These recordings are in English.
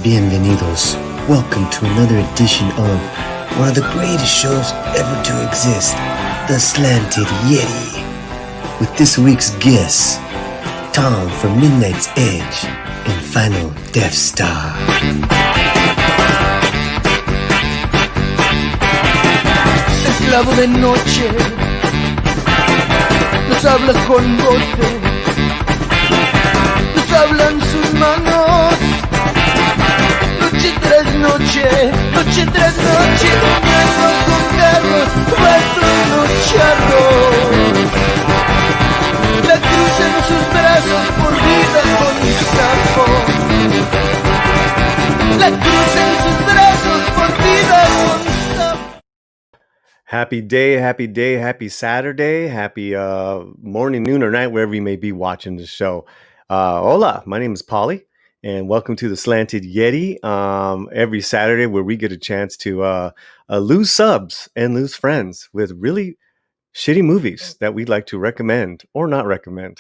Bienvenidos. Welcome to another edition of one of the greatest shows ever to exist, the Slanted Yeti. With this week's guests, Tom from Midnight's Edge and Final Death Star. Esclavo de noche, nos habla con golpe, nos hablan sus manos. Noche tras noche, noche tras noche, soñando con carros, cuartos charros. La cruz en sus brazos, por vida con escapo. La cruz en sus brazos, por vida con escapo. Happy day, happy Saturday, happy morning, noon, or night, wherever you may be watching the show. Hola, my name is Polly, and welcome to the Slanted Yeti. Every Saturday where we get a chance to lose subs and lose friends with really shitty movies that we'd like to recommend or not recommend.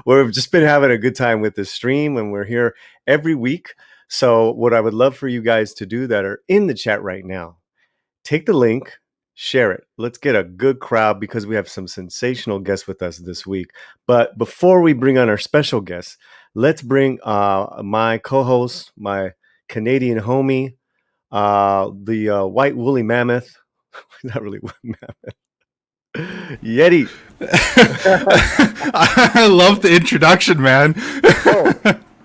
We've just been having a good time with this stream, and we're here every week. So what I would love for you guys to do that are in the chat right now, take the link, share it. Let's get a good crowd because we have some sensational guests with us this week. But before we bring on our special guests, let's bring my co-host, my Canadian homie, the white woolly mammoth. Not really woolly mammoth. Yeti. I love the introduction, man.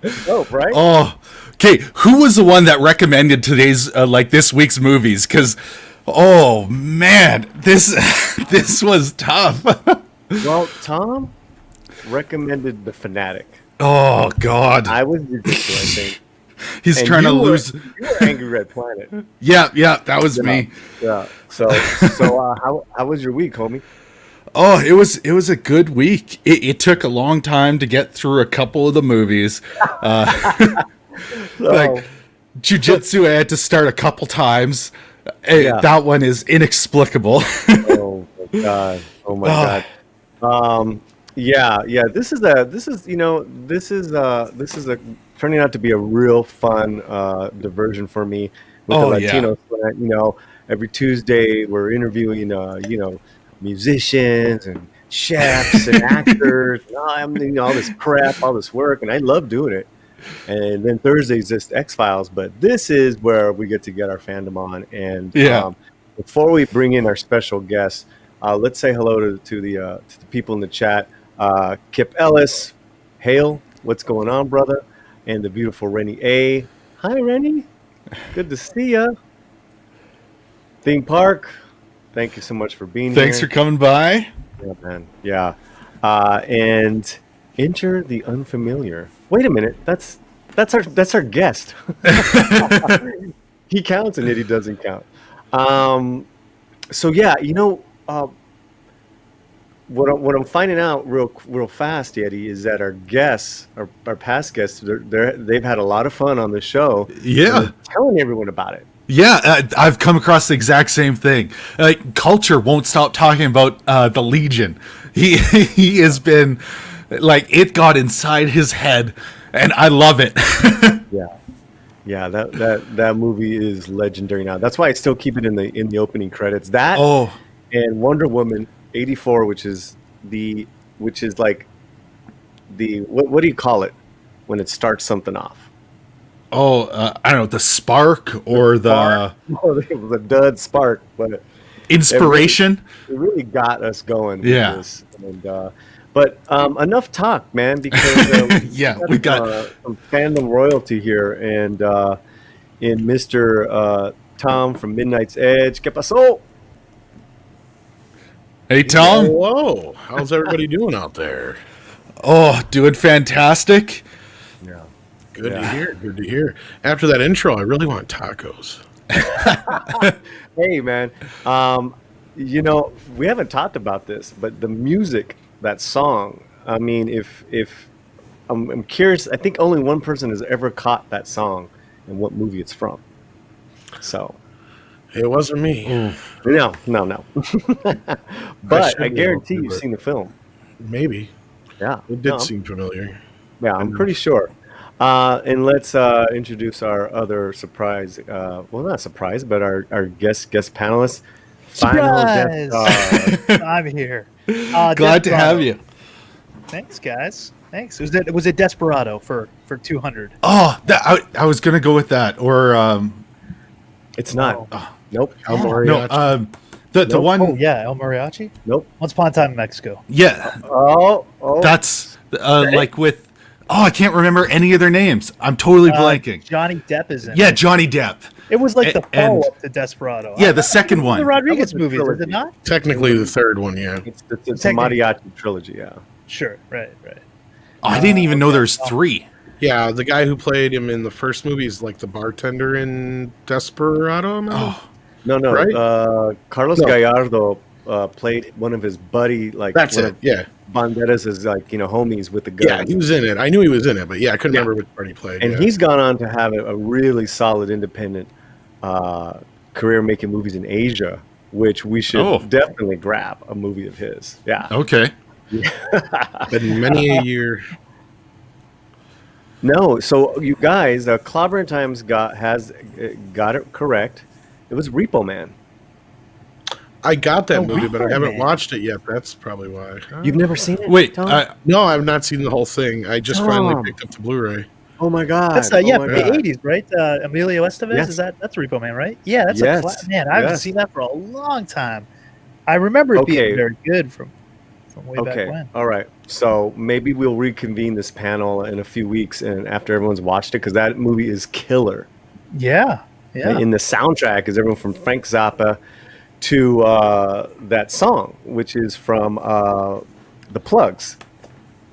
It's dope, right? Oh, okay. Who was the one that recommended today's this week's movies? Because, oh man, this was tough. Well, Tom recommended the Fanatic. Oh God, I was jitsu, I think. He's And trying to lose. You were Angry Red Planet. Yeah, that was me. Yeah. So how was your week, homie? Oh, it was a good week. It took a long time to get through a couple of the movies. Like Jiu-Jitsu, I had to start a couple times. Yeah. That one is inexplicable. Oh my god! Oh my god! Yeah. This is turning out to be a real fun diversion for me with the Latino Slant. Every Tuesday we're interviewing musicians and chefs and actors. And, all this crap, all this work, and I love doing it. And then Thursday's just X-Files, but this is where we get to get our fandom on. And before we bring in our special guests, let's say hello to the people in the chat. Kip Ellis, Hale, what's going on, brother? And the beautiful Rennie A. Hi, Rennie. Good to see ya. Theme Park, thank you so much for being here. Thanks for coming by. Yeah, man. Yeah. And enter the unfamiliar. Wait a minute. That's our guest. He counts and Yeti doesn't count. So yeah, what I'm finding out real fast, Yeti, is that our guests, our past guests, they've had a lot of fun on the show. Yeah, telling everyone about it. Yeah, I've come across the exact same thing. Culture won't stop talking about the Legion. He has been it got inside his head, and I love it. Yeah, that movie is legendary now. That's why I still keep it in the opening credits. That and Wonder Woman 84, which is like the what do you call it when it starts something off? I don't know, the spark or the dud spark, but inspiration. It really got us going. Yeah. With this. And, but enough talk, man, because we got some fandom royalty here, and in Mr. Tom from Midnight's Edge. ¿Qué pasó? Hey, Tom. Whoa. How's everybody doing out there? Oh, doing fantastic. Yeah. Good to hear. After that intro, I really want tacos. Hey, man. We haven't talked about this, but the music, that song, I mean, if I'm curious, I think only one person has ever caught that song and what movie it's from. So It wasn't me. No. But I guarantee you've seen the film. Maybe. Yeah. It did seem familiar. Yeah, I'm pretty sure. And let's introduce our other surprise. Well, not surprise, but our guest panelists. Final Death Surprise! Star. I'm here. Glad to have you. Thanks, guys. Thanks. Was it Desperado for 200? Oh, I was gonna go with that, or It's not. Oh. Nope. El no, Mariachi. the Nope. one. Oh yeah, El Mariachi. Nope. Once Upon a Time in Mexico. Yeah, Oh. that's like with. Oh, I can't remember any of their names. I'm totally blanking. Johnny Depp is in. Yeah, it. Johnny Depp. It was like the and- follow-up to Desperado. Yeah, the second The one. Rodriguez That was the movies, is trilogy. it not? Technically the third one, yeah. It's a Technically. mariachi trilogy. Yeah. Sure. Right. Oh, I didn't even know there's 3. Yeah, the guy who played him in the first movie is like the bartender in Desperado. No? Oh, No. Right? Carlos No. Gallardo played one of his buddy, like That's one it. of Yeah. Banderas is like homies with the gun. Yeah, he was in it. I knew he was in it, but yeah, I couldn't remember which part he played. And yeah. he's gone on to have a really solid independent career making movies in Asia, which we should Oh. definitely grab a movie of his. Yeah. okay. been many a year. No, so you guys, Clobbering Times got it correct. It was Repo Man. I got that Oh, movie, but I haven't man. watched it yet. That's probably why. You've never seen it? Wait, Tom? No, I've not seen the whole thing. I just finally Tom. picked up the Blu-ray. Oh my god. That's oh yeah, my from the God. '80s, right? Emilio Estevez, Yes. that's Repo Man, right? Yeah, that's Yes. man. I haven't Yes. seen that for a long time. I remember it Okay. being very good from way back Okay. when. All right. So maybe we'll reconvene this panel in a few weeks and after everyone's watched it, because that movie is killer. Yeah. In the soundtrack is everyone from Frank Zappa to that song, which is from the Plugs.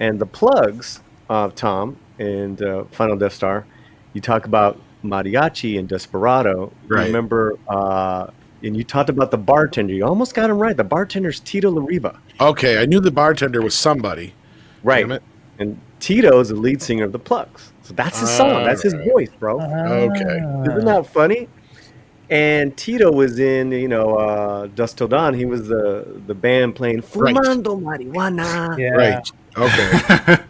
And the Plugs, Tom, and Final Death Star, you talk about mariachi and Desperado. Right. You remember, and you talked about the bartender. You almost got him right. The bartender's Tito Lariva. Okay, I knew the bartender was somebody. Right. Damn it. And Tito is the lead singer of the Plugs. So that's his song. That's his Alright. voice, bro. Okay. Isn't that funny? And Tito was in, Dust Till Dawn. He was the band playing Right. Fumando Marijuana. Yeah. Right. Okay.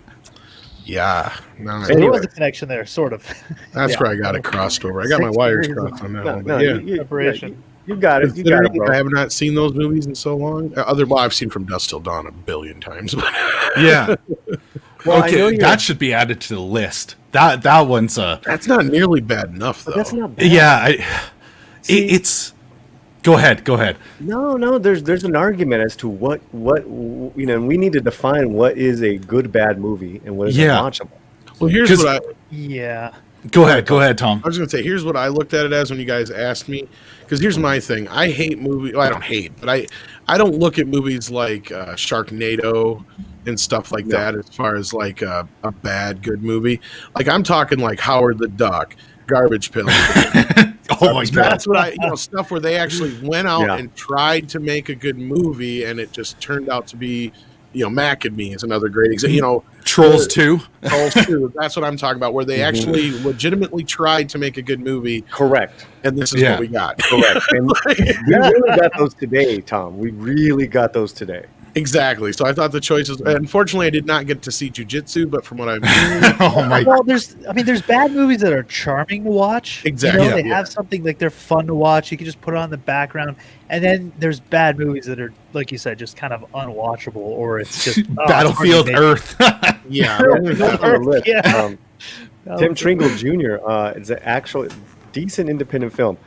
Yeah. No, So there Anyway. was a connection there, sort of. that's Yeah. where I got it crossed over. I got my 6 wires years. crossed on that No, one. no, But yeah. Preparation. You got it. You got it, Considering I bro. have not seen those movies in so long. Well, I've seen From Dusk Till Dawn a billion times. But Yeah. Well, I know Okay, you're- that should be added to the list. That one's a. that's not nearly bad enough, though. That's not bad. Yeah, See- it's. Go ahead. No. There's an argument as to what we need to define what is a good bad movie and what is Yeah. unwatchable. Well, here's 'Cause- what Yeah. Go ahead, Tom. I was going to say. Here's what I looked at it as when you guys asked me. Because here's my thing. I hate movies. Well, I don't hate, but I don't look at movies like Sharknado and stuff like that as far as like a bad good movie. Like I'm talking like Howard the Duck, Garbage Pail. Oh my god. That's what stuff where they actually went out Yeah. and tried to make a good movie, and it just turned out to be, Mac and Me is another great example. Trolls 2. Trolls 2, that's what I'm talking about, where they actually legitimately tried to make a good movie, Correct. and this is Yeah. what we got. Correct. And we really got those today, Tom. We really got those today. Exactly. So I thought the choices. Unfortunately, I did not get to see Jiu-Jitsu, but from what I've heard, Oh my. Well, there's bad movies that are charming to watch. Exactly. You know, they Yeah. have something like they're fun to watch. You can just put it on the background. And then there's bad movies that are, like you said, just kind of unwatchable, or it's just Battlefield Earth. yeah, On the list. Yeah. Tim Tringle Jr. Is an actual decent independent film.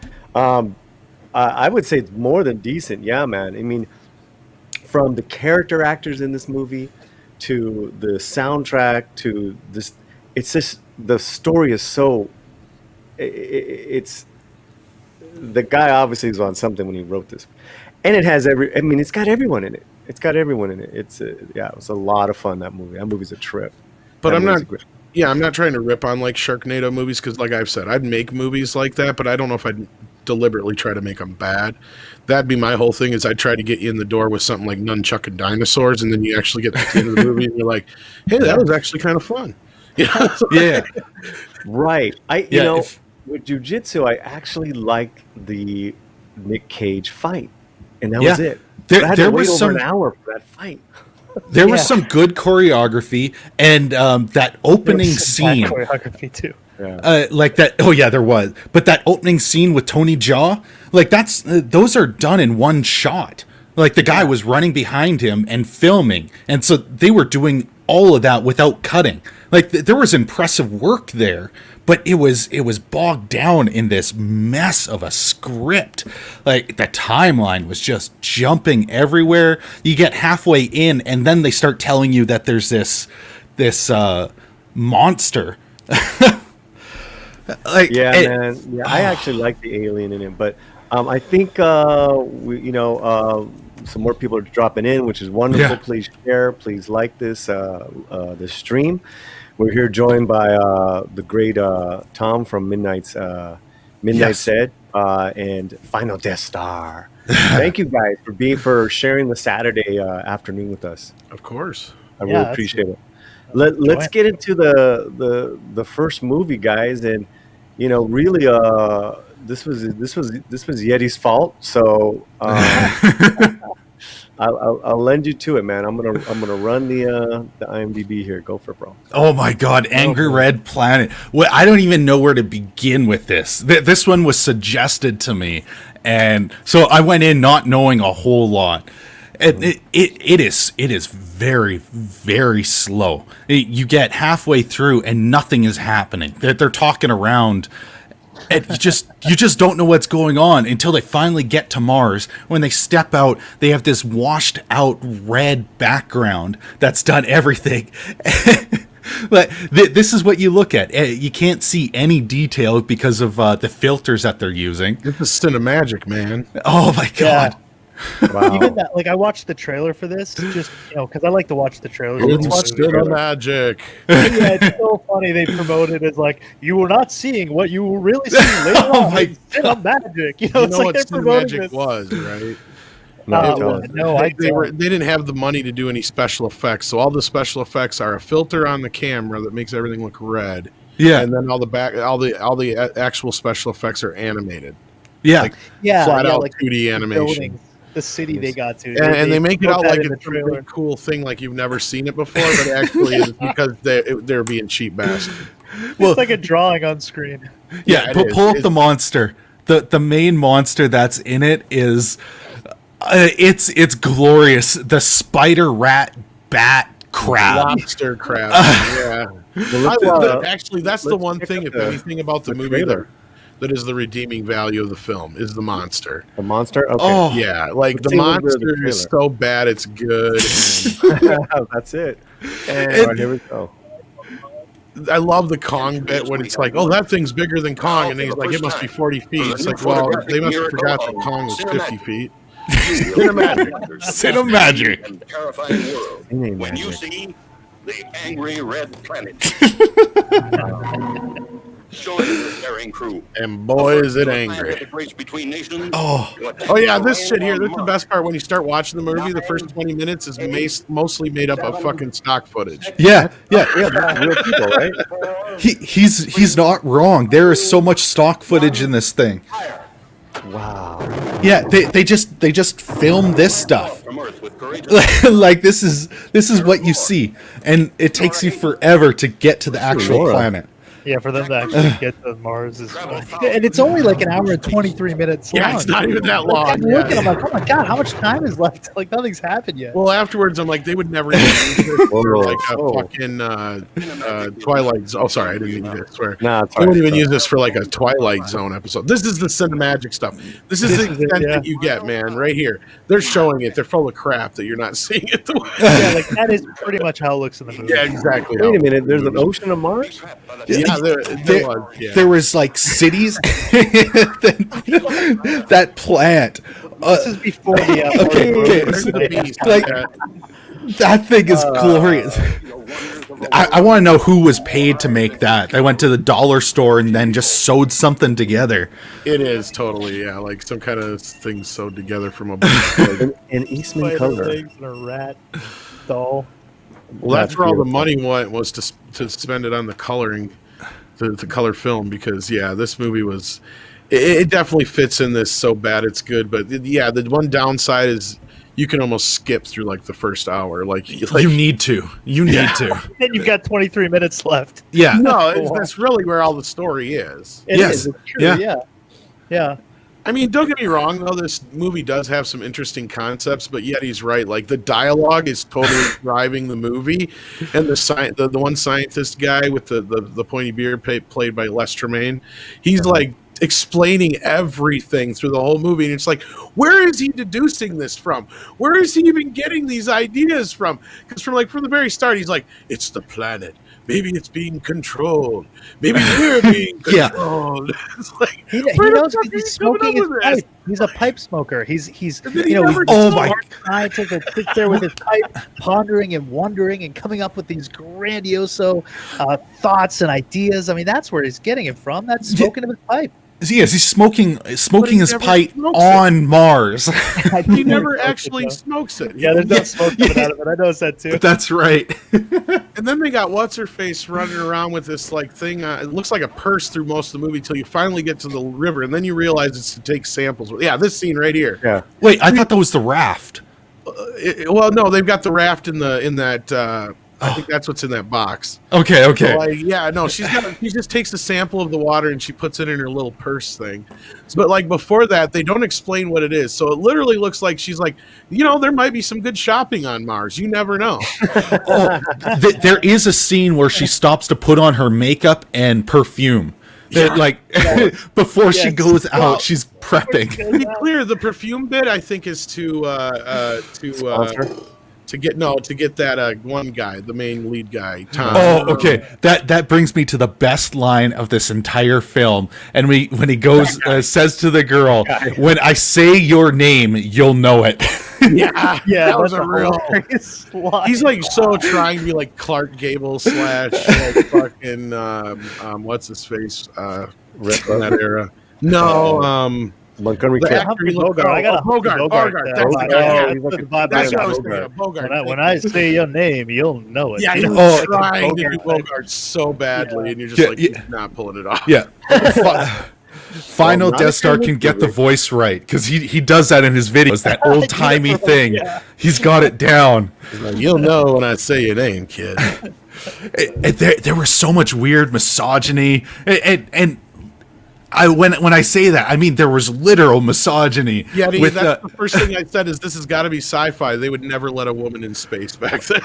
I would say it's more than decent. Yeah, man. I mean, from the character actors in this movie to the soundtrack to this, it's just the story is so. It's the guy obviously was on something when he wrote this, and it has it's got everyone in it. It's got everyone in it. It's it was a lot of fun. That movie. That movie's a trip. but That I'm movie's not. great. Yeah, I'm not trying to rip on like Sharknado movies because, like I've said, I'd make movies like that, but I don't know if I'd deliberately try to make them bad. That'd be my whole thing. Is I'd try to get you in the door with something like Nunchuck and Dinosaurs, and then you actually get to the end of the movie, and you're like, "Hey, that was actually kind of fun." Yeah, Yeah. Right. Yeah, With jujitsu, I actually like the Nick Cage fight, and that Yeah. was it. There- But I had there to wait was over some- an hour for that fight. There was some good choreography, and that opening scene, choreography too. like that. Oh yeah, there was. But that opening scene with Tony Jaa, like those are done in one shot. Like the guy was running behind him and filming, and so they were doing all of that without cutting. Like there was impressive work there, but it was bogged down in this mess of a script. Like the timeline was just jumping everywhere. You get halfway in, and then they start telling you that there's this monster. Man. Yeah, I actually like the alien in it, but I think some more people are dropping in, which is wonderful. Yeah. Please share, please like this this stream. We're here joined by the great Tom from Midnight's Said and Final Death Star. Thank you guys for sharing the Saturday afternoon with us. Of course. I really appreciate it. Let's get into the first movie, guys, and really this was Yeti's fault, so I'll lend you to it, man. I'm gonna run the IMDb here. Go for it, bro. Oh my God, Angry Red Planet. Well, I don't even know where to begin with this. This one was suggested to me, and so I went in not knowing a whole lot. It is very, very slow. You get halfway through and nothing is happening. They're talking around, and you just don't know what's going on until they finally get to Mars. When they step out, they have this washed out red background that's done everything. But this is what you look at. You can't see any detail because of the filters that they're using. This is Cinemagic, man. Oh my God. Wow. Even that, like, I watched the trailer for this just because I like to watch the trailers. It's Cinemagic. Cinemagic. Yeah, it's so funny. They promote it as like you were not seeing what you will really see later on. my Cinemagic. You It's know like what they're promoting Cinemagic was, right? No, They didn't have the money to do any special effects, so all the special effects are a filter on the camera that makes everything look red. Yeah. And then all the actual special effects are animated. Yeah. Like flat out like 2D animation. buildings, the city they got to, And they make it put out that like in the it's a really cool thing, like you've never seen it before, but actually it's because they're being cheap bastards. Well, it's like a drawing on screen. Yeah, but pull up the monster. The main monster that's in it is it's glorious. The spider rat bat crab. Lobster crab. Yeah. Actually, that's the one thing, if anything, about the movie that is the redeeming value of the film is the monster. The monster? Okay. Oh. Yeah, like the monster is so bad it's good. That's it. And here we go. I love the Kong bit when it's like, oh, that thing's bigger than Kong, and he's like, it must be 40 feet. It's like, well, they must have forgot that Kong was 50 feet. Cinemagic. And terrifying world. When you see the Angry Red Planet. Join the daring crew. And boy, is it angry. Oh yeah, this shit here, this is the best part. When you start watching the movie, the first 20 minutes is mostly made up of fucking stock footage. Yeah. Real people, right? He's not wrong. There is so much stock footage in this thing. Wow. Yeah, they just film this stuff. Like this is what you see, and it takes you forever to get to the actual planet. Yeah, for them to actually get to Mars is, and it's only like an hour and 23 minutes long. Yeah, it's not even that long. I'm looking, I'm like, oh my God, how much time is left? Like, nothing's happened yet. Well, afterwards, I'm like, they would never use this for like a fucking Twilight Zone. Oh, sorry, I didn't mean to swear. Nah, they wouldn't even use this for like a Twilight Zone episode. This is the Cinemagic stuff. This is the extent that you get, man, right here. They're showing it. They're full of crap that you're not seeing it the way. Yeah, like that is pretty much how it looks in the movie. Yeah, exactly. Wait a minute, there's an ocean on Mars? Yeah, there was. Yeah. There was like cities. That plant. This is before the that thing is glorious. I want to know who was paid to make that. I went to the dollar store and then just sewed something together. It is totally, yeah, like some kind of thing sewed together from a an Eastman color. And a rat doll. Well, that's where all the money went, was to spend it on the coloring, the color film, because this movie was, it definitely fits in this so bad it's good. But yeah, the one downside is you can almost skip through like the first hour. Like you need to. You need to. Then you've got 23 minutes left. Yeah. No, that's really where all the story is. It Yes. is. It's true. Yeah. Yeah. I mean, don't get me wrong, though. This movie does have some interesting concepts, but Yeti's right. Like, the dialogue is totally driving the movie, and the one scientist guy with the pointy beard played by Les Tremaine, he's like explaining everything through the whole movie, and it's like, where is he deducing this from? Where is he even getting these ideas from? Because from the very start, he's like, it's the planet. Maybe it's being controlled. Maybe we're being controlled. It's like, He knows he's smoking his pipe. He's a pipe smoker. He's he's Oh my scientist that sits there with his pipe, pondering and wondering and coming up with these grandiose thoughts and ideas. I mean, that's where he's getting it from. That's smoking of his pipe. Yes, he's smoking his never pipe smokes on Mars. He never actually smokes it. Yeah, there's no smoke coming out of it. I noticed that too. That's right. And then they got what's-her-face running around with this like thing. It looks like a purse through most of the movie until you finally get to the river, and then you realize it's to take samples. Yeah, this scene right here. Yeah. Wait, I thought that was the raft. Well, no, they've got the raft in that. I think that's what's in that box. Okay. So, she just takes a sample of the water and she puts it in her little purse thing. But like before that, they don't explain what it is. So it literally looks like she's like, there might be some good shopping on Mars. You never know. There is a scene where she stops to put on her makeup and perfume. Before she goes out, she's prepping. To be clear, the perfume bit I think is to get that one guy, the main lead guy, Tom. Oh, okay. That brings me to the best line of this entire film. And when he goes, says to the girl, "When I say your name, you'll know it." Yeah, that was a real. line. He's like so trying to be like Clark Gable / like fucking what's his face from that era. No, Montgomery the Clift. actor he looked- Bogart. That's the guy. That's what I was thinking of. Bogart. When I say your name, you'll know it. Yeah, he was trying to do Bogart so badly, and you're just he's not pulling it off. Yeah. Final Death Star can get the voice right because he does that in his videos. That old timey thing. Yeah. He's got it down. Like, you'll know when I say your name, kid. There was so much weird misogyny and when I say that, I mean there was literal misogyny. Yeah, with that's the first thing I said is this has got to be sci-fi. They would never let a woman in space back then.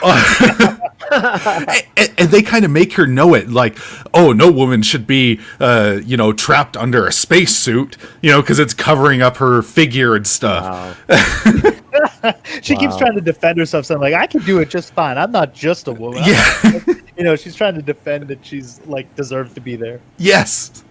and they kind of make her know it, like, oh, no woman should be, trapped under a spacesuit, because it's covering up her figure and stuff. Wow. She keeps trying to defend herself, saying like, "I can do it just fine. I'm not just a woman." Yeah, She's trying to defend that she's like deserves to be there. yes.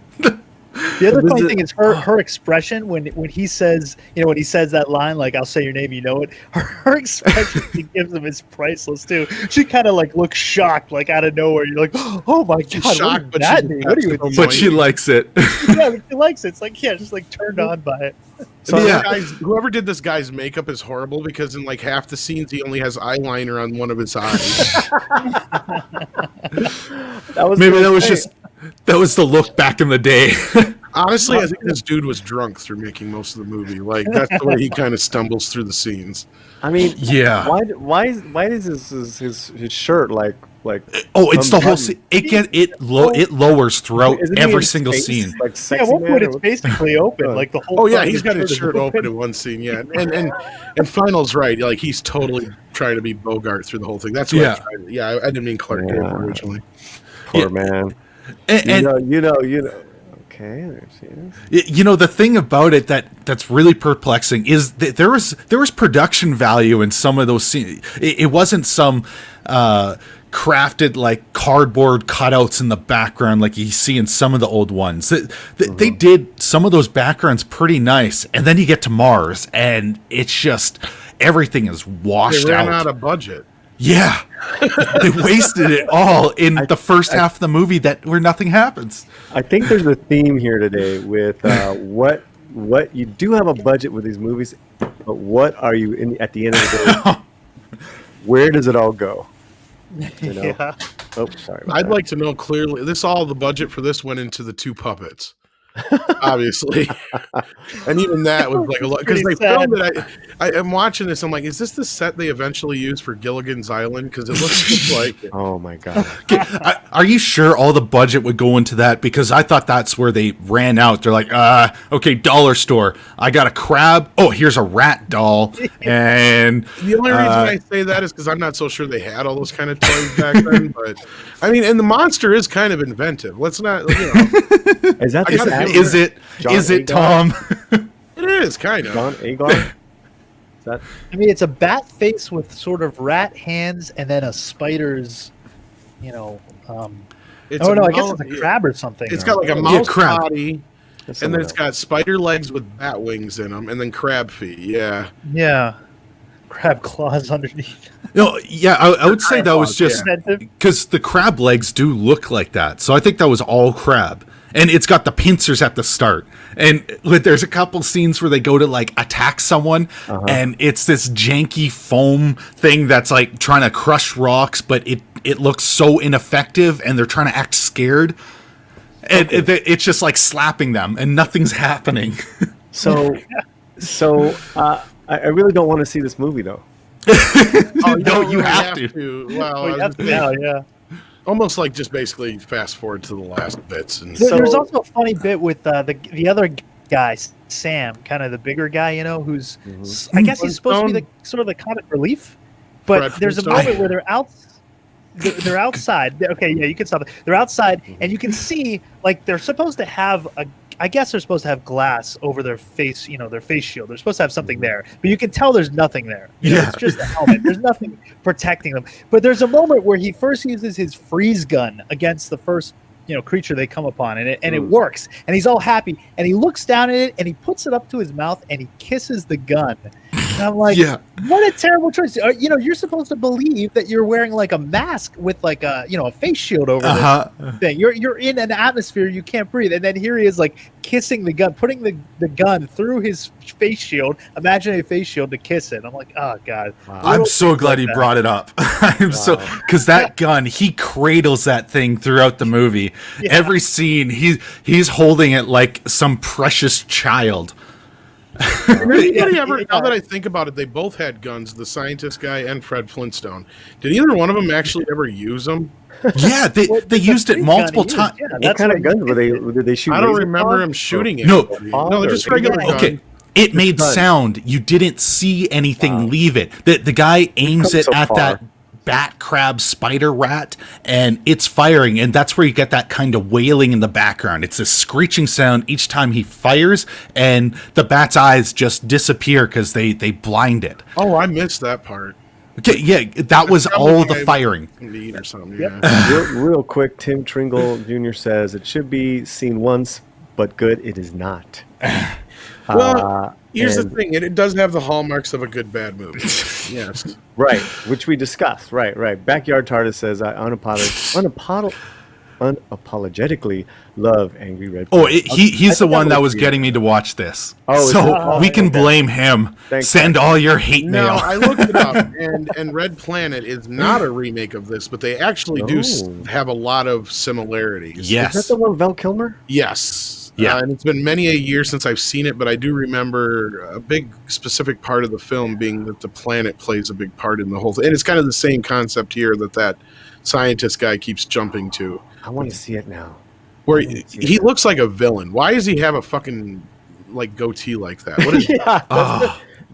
The other funny thing is her expression when he says, when he says that line, like, "I'll say your name, you know it." Her expression she gives him is priceless too. She kind of like looks shocked, like out of nowhere. You're like, "Oh my god, shocked, what is that mean? What are you?" But she likes it. Yeah, but she likes it. It's like, just like turned on by it. So Yeah. whoever did this guy's makeup is horrible because in like half the scenes he only has eyeliner on one of his eyes. That was the look back in the day. Honestly, I think this dude was drunk through making most of the movie. Like that's the way he kind of stumbles through the scenes. I mean, Yeah. Why is his shirt like? Oh, it's the whole scene. It lowers throughout Isn't he every in single space? scene. Like Yeah, sexy at one man point or it's what? basically open, like the whole. Oh yeah, front of he's got his is shirt open in one scene. Yeah, and Final's right. Like he's totally trying to be Bogart through the whole thing. That's what. Yeah. I didn't mean Clark Gable originally. Poor man. And You know. Okay, there's the thing about it that's really perplexing is that there was production value in some of those scenes. It wasn't some crafted like cardboard cutouts in the background like you see in some of the old ones. They did some of those backgrounds pretty nice, and then you get to Mars and it's just everything is washed They ran out. out of budget. Yeah, they wasted it all in the first half of the movie where nothing happens. I think there's a theme here today with what you do have a budget with these movies, but what are you at the end of the day? Where does it all go? Yeah. Oh, sorry. about I'd that. like to know clearly. The budget for this went into the two puppets. obviously. And even that was like a lot because they filmed it. I'm watching this. I'm like, is this the set they eventually used for Gilligan's Island? Because it looks just like it. Oh my god! Okay, are you sure all the budget would go into that? Because I thought that's where they ran out. They're like, okay, dollar store. I got a crab. Oh, here's a rat doll. And the only reason I say that is because I'm not so sure they had all those kind of toys back then. But I mean, and the monster is kind of inventive. Let's not, Is that is it Tom? It is kind of John Agar? I mean, it's a bat face with sort of rat hands and then a spider's, it's I guess it's a crab or something. It's got like a mouse crab body, and then it's got spider legs with bat wings in them, and then crab feet. Yeah. Yeah. Crab claws underneath. No, yeah, I would say that was just because the crab legs do look like that. So I think that was all crab. And it's got the pincers at the start. And there's a couple scenes where they go to like attack someone, and it's this janky foam thing that's like trying to crush rocks, but it looks so ineffective, and they're trying to act scared. And it's just like slapping them, and nothing's happening. So I really don't want to see this movie though. No, you have to. Well, yeah. Almost like just basically fast forward to the last bits. And There's also a funny bit with the other guy, Sam, kind of the bigger guy, who's I guess he's supposed to be the sort of the comic relief, but there's a moment where they're outside. Okay, yeah, you can stop it. They're outside, and you can see like they're supposed to have I guess they're supposed to have glass over their face, their face shield. They're supposed to have something there, but you can tell there's nothing there. It's just a helmet. There's nothing protecting them. But there's a moment where he first uses his freeze gun against the first, creature they come upon, and it works. And he's all happy, and he looks down at it, and he puts it up to his mouth, and he kisses the gun. And I'm like, what a terrible choice. You're supposed to believe that you're wearing like a mask with like a face shield over this thing. You're in an atmosphere you can't breathe. And then here he is like kissing the gun, putting the gun through his face shield, imaginary face shield, to kiss it. I'm like, oh God. Wow. I'm so glad he brought it up. Because that gun, he cradles that thing throughout the movie. Yeah. Every scene, he's holding it like some precious child. Anybody ever? Now that I think about it, they both had guns. The scientist guy and Fred Flintstone. Did either one of them actually ever use them? Yeah, they used it multiple times. Yeah, what kind of guns were they? Did they shoot? I don't remember him shooting it. No, they're just regular guns. Okay, it made sound. You didn't see anything leave it. The guy aims it at that bat crab spider rat, and it's firing, and that's where you get that kind of wailing in the background. It's a screeching sound each time he fires, and the bat's eyes just disappear because they blind it. Oh, I missed that part. Okay, yeah, that was all the firing. Or something, yeah. real quick, Tim Tringle Jr. says it should be seen once, but good it is not. Well, here's the thing. It does have the hallmarks of a good bad movie. Yes. Right, which we discussed. Right. Backyard TARDIS says, I unapologetically love Angry Red Planet. Oh, he's the one that was getting me to watch this. Oh, so we can blame him. Send all your hate mail. No, I looked it up, and Red Planet is not a remake of this, but they actually do have a lot of similarities. Yes. Is that the one with Val Kilmer? Yes. Yeah, and it's been many a year since I've seen it, but I do remember a big specific part of the film being that the planet plays a big part in the whole thing. And it's kind of the same concept here that scientist guy keeps jumping to. I want to see it now. Where he looks like a villain. Why does he have a fucking like goatee like that? What is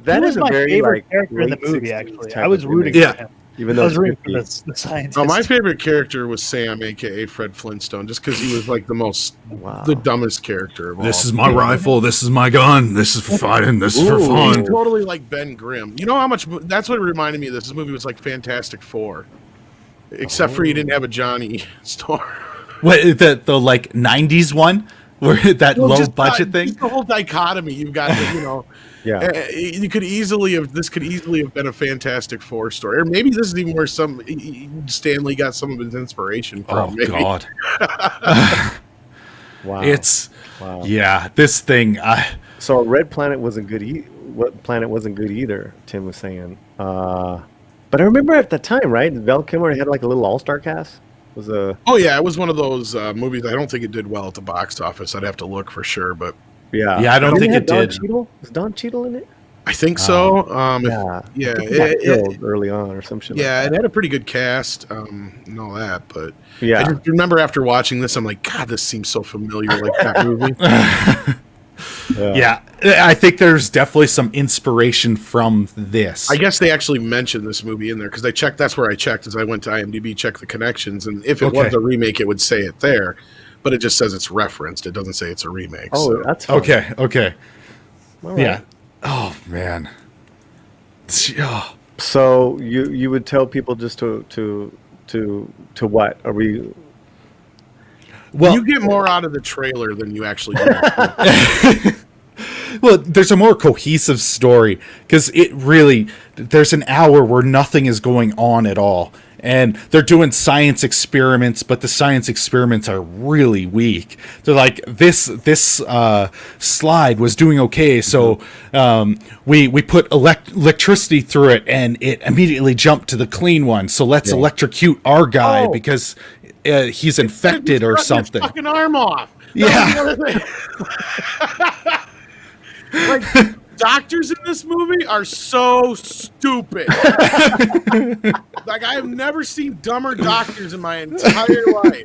that is my favorite character in the movie. Actually, I was rooting for him. Even though I was rooting for the scientist. Oh, my favorite character was Sam, aka Fred Flintstone, just because he was like the dumbest character of all. This is my rifle. This is my gun. This is for fighting. This is for fun. He's totally like Ben Grimm. You know how much? That's what it reminded me of. This movie was like Fantastic Four, except for he didn't have a Johnny store. What, the like 90s one where that low budget thing? The whole dichotomy you've got, yeah. You could easily have been a Fantastic Four story, or maybe this is even where Stanley got some of his inspiration from. Oh God! Wow. Yeah, this thing. So Red Planet wasn't good. What Planet wasn't good either? Tim was saying. But I remember at the time, right? Val Kilmer had like a little all-star cast. Was a Oh yeah, it was one of those movies. I don't think it did well at the box office. I'd have to look for sure, but yeah. Yeah, I don't think it Don did. Cheadle? Was Don Cheadle in it? I think so. Yeah, Yeah, I think he got killed early on or some shit. yeah, like it had a pretty good cast and all that. But Yeah. I just remember after watching this, I'm like, God, this seems so familiar, like that movie. Yeah, I think there's definitely some inspiration from this. I guess they actually mentioned this movie in there because I checked. That's where I checked. As I went to IMDb, checked the connections, and if it was Okay. a remake, it would say it there. But it just says it's referenced. It doesn't say it's a remake. Oh, so. that's fun. Okay. All right. Yeah. Oh man. Oh. So you would tell people just to what? Are we? Well, You get more out of the trailer than you actually do. well, there's a more cohesive story because it really there's an hour where nothing is going on at all, and they're doing science experiments, but the science experiments are really weak. They're like this slide was doing okay, so we put electricity through it, and it immediately jumped to the clean one. So let's electrocute our guy because he's infected or Cut his something. fucking arm off. Yeah. Like doctors in this movie are so stupid. Like I have never seen dumber doctors in my entire life.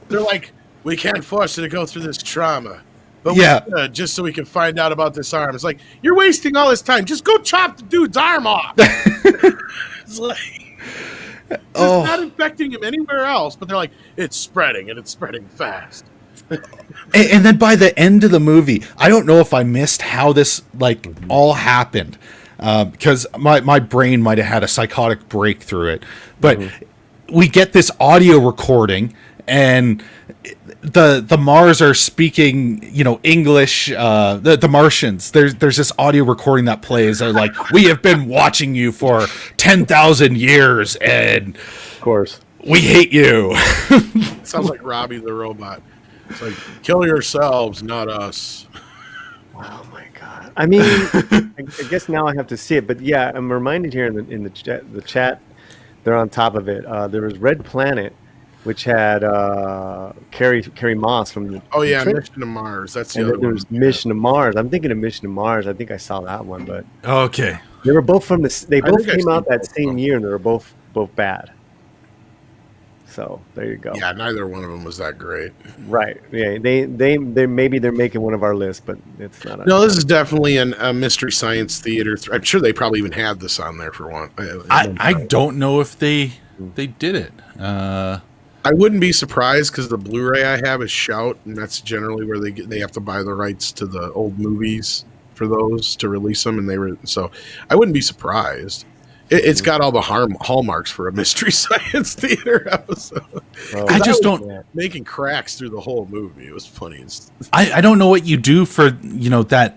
They're like, we can't force you to go through this trauma, but we should, just so we can find out about this arm. It's like you're wasting all this time. Just go chop the dude's arm off. It's like. It's not infecting him anywhere else, but they're like, it's spreading, and it's spreading fast. And then by the end of the movie, I don't know if I missed how this all happened, because my brain might have had a psychotic break through it. But we get this audio recording, and the Mars are speaking, English. The Martians. There's this audio recording that plays. They're like, we have been watching you for 10,000 years, and Of course. we hate you. Sounds like Robbie the robot. It's like, kill yourselves, not us. Oh my god! I mean, I guess now I have to see it, but yeah, I'm reminded here in the chat, they're on top of it. There was Red Planet, which had Carrie Moss from the. Oh yeah, Trip. Mission to Mars. That's the And other then there one. was Mission to Mars. I'm thinking of Mission to Mars. I think I saw that one, but Okay. they were both from the. They I both think I've came out seen that both same of them. year, and they were both bad. So there you go. Yeah, neither one of them was that great. Right. Yeah. They maybe they're making one of our lists, but it's not. No, this is definitely a mystery science theater. I'm sure they probably even had this on there for one. I don't know if they did it. I wouldn't be surprised because the Blu-ray I have is Shout, and that's generally where they have to buy the rights to the old movies for those to release them, and so I wouldn't be surprised. It's got all the hallmarks for a mystery science theater episode. I just don't. Making cracks through the whole movie. It was funny. I don't know what you do for that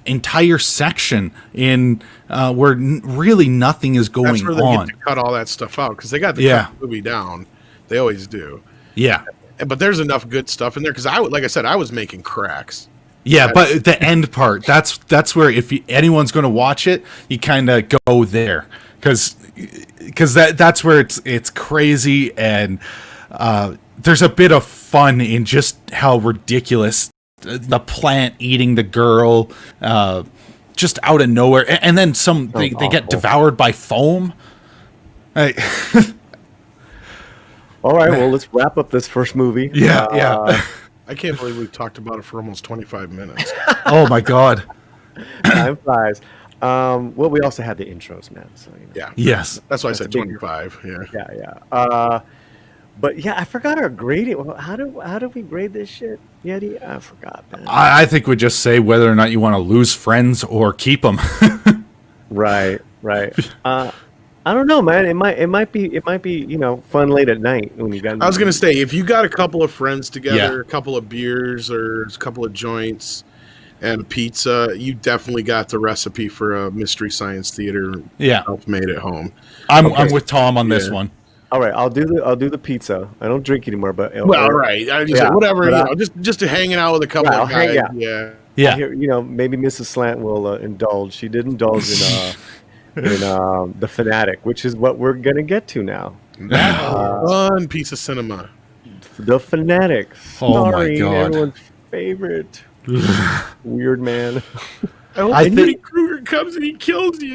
entire section in where really nothing is going That's where they on. get to cut all that stuff out because they got to cut the movie down. They always do. Yeah. But there's enough good stuff in there because like I said, I was making cracks. Yeah, but the end part, that's where if anyone's going to watch it, you kind of go there because that's where it's crazy, and there's a bit of fun in just how ridiculous the plant eating the girl just out of nowhere, and then they get devoured by foam. All right, well, let's wrap up this first movie. Yeah. I can't believe we've talked about it for almost 25 minutes. Oh my god. Time flies. Well, we also had the intros, man. So Yeah. Yes. That's why I said 25. Yeah. Yeah. But yeah, I forgot our grading. Well, how do we grade this shit, Yeti? I forgot, man. I think we just say whether or not you want to lose friends or keep them. Right. I don't know, man. It might be fun late at night when you got. I was gonna say if you got a couple of friends together, a couple of beers or a couple of joints and a pizza, you definitely got the recipe for a mystery science theater. Yeah, made at home. I'm with Tom on this one. All right, I'll do the pizza. I don't drink anymore, but right. I just whatever, just to hanging out with a couple of guys. Yeah. Maybe Mrs. Slant will indulge. She did indulge in the Fanatic, which is what we're gonna get to now. That's a fun piece of cinema. The Fanatic. Oh my starring God. Everyone's favorite weird man. I hope I Freddy think- Krueger comes and he kills you.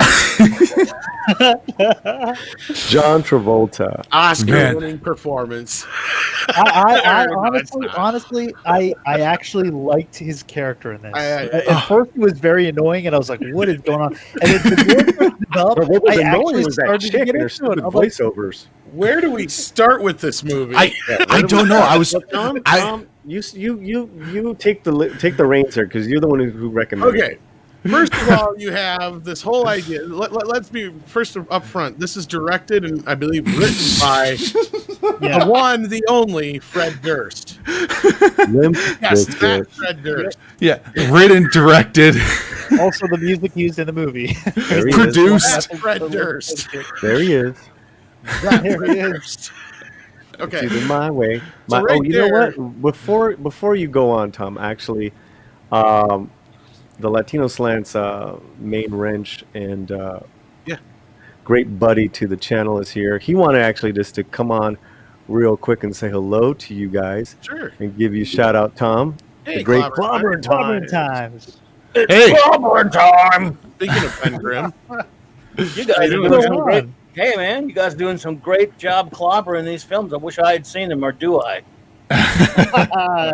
John Travolta. Oscar-winning performance. I No, it's not. honestly, I actually liked his character in this. I- At first, it was very annoying, and I was like, "What is going on?" And then the more it developed, But what was I annoying actually was that started to chick get and her into it. stupid I'm like, voiceovers. Where do we start with this movie? I don't know. I was Tom, you take the reins here because you're the one who recommended. Okay. First of all, you have this whole idea. Let's be first up front. This is directed and I believe written by the one, the only Fred Durst. Limp Yes, Bizkit. that Fred Durst. yeah, written, directed, also the music used in the movie. There he is. produced. That's Fred Durst. There he is. There he is. Durst. Okay. It's either my way. So right you there- know what? Before you go on, Tom, actually, the Latino Slant's main wrench and great buddy to the channel is here. He wanted actually just to come on real quick and say hello to you guys Sure. and give you a shout out, Tom. Hey, the great clobbering Clobbering times. Hey, Clobbering time. Speaking of Ben Grimm, You guys are doing some great. Hey man, you guys are doing some great job clobbering these films. I wish I had seen them, or do I?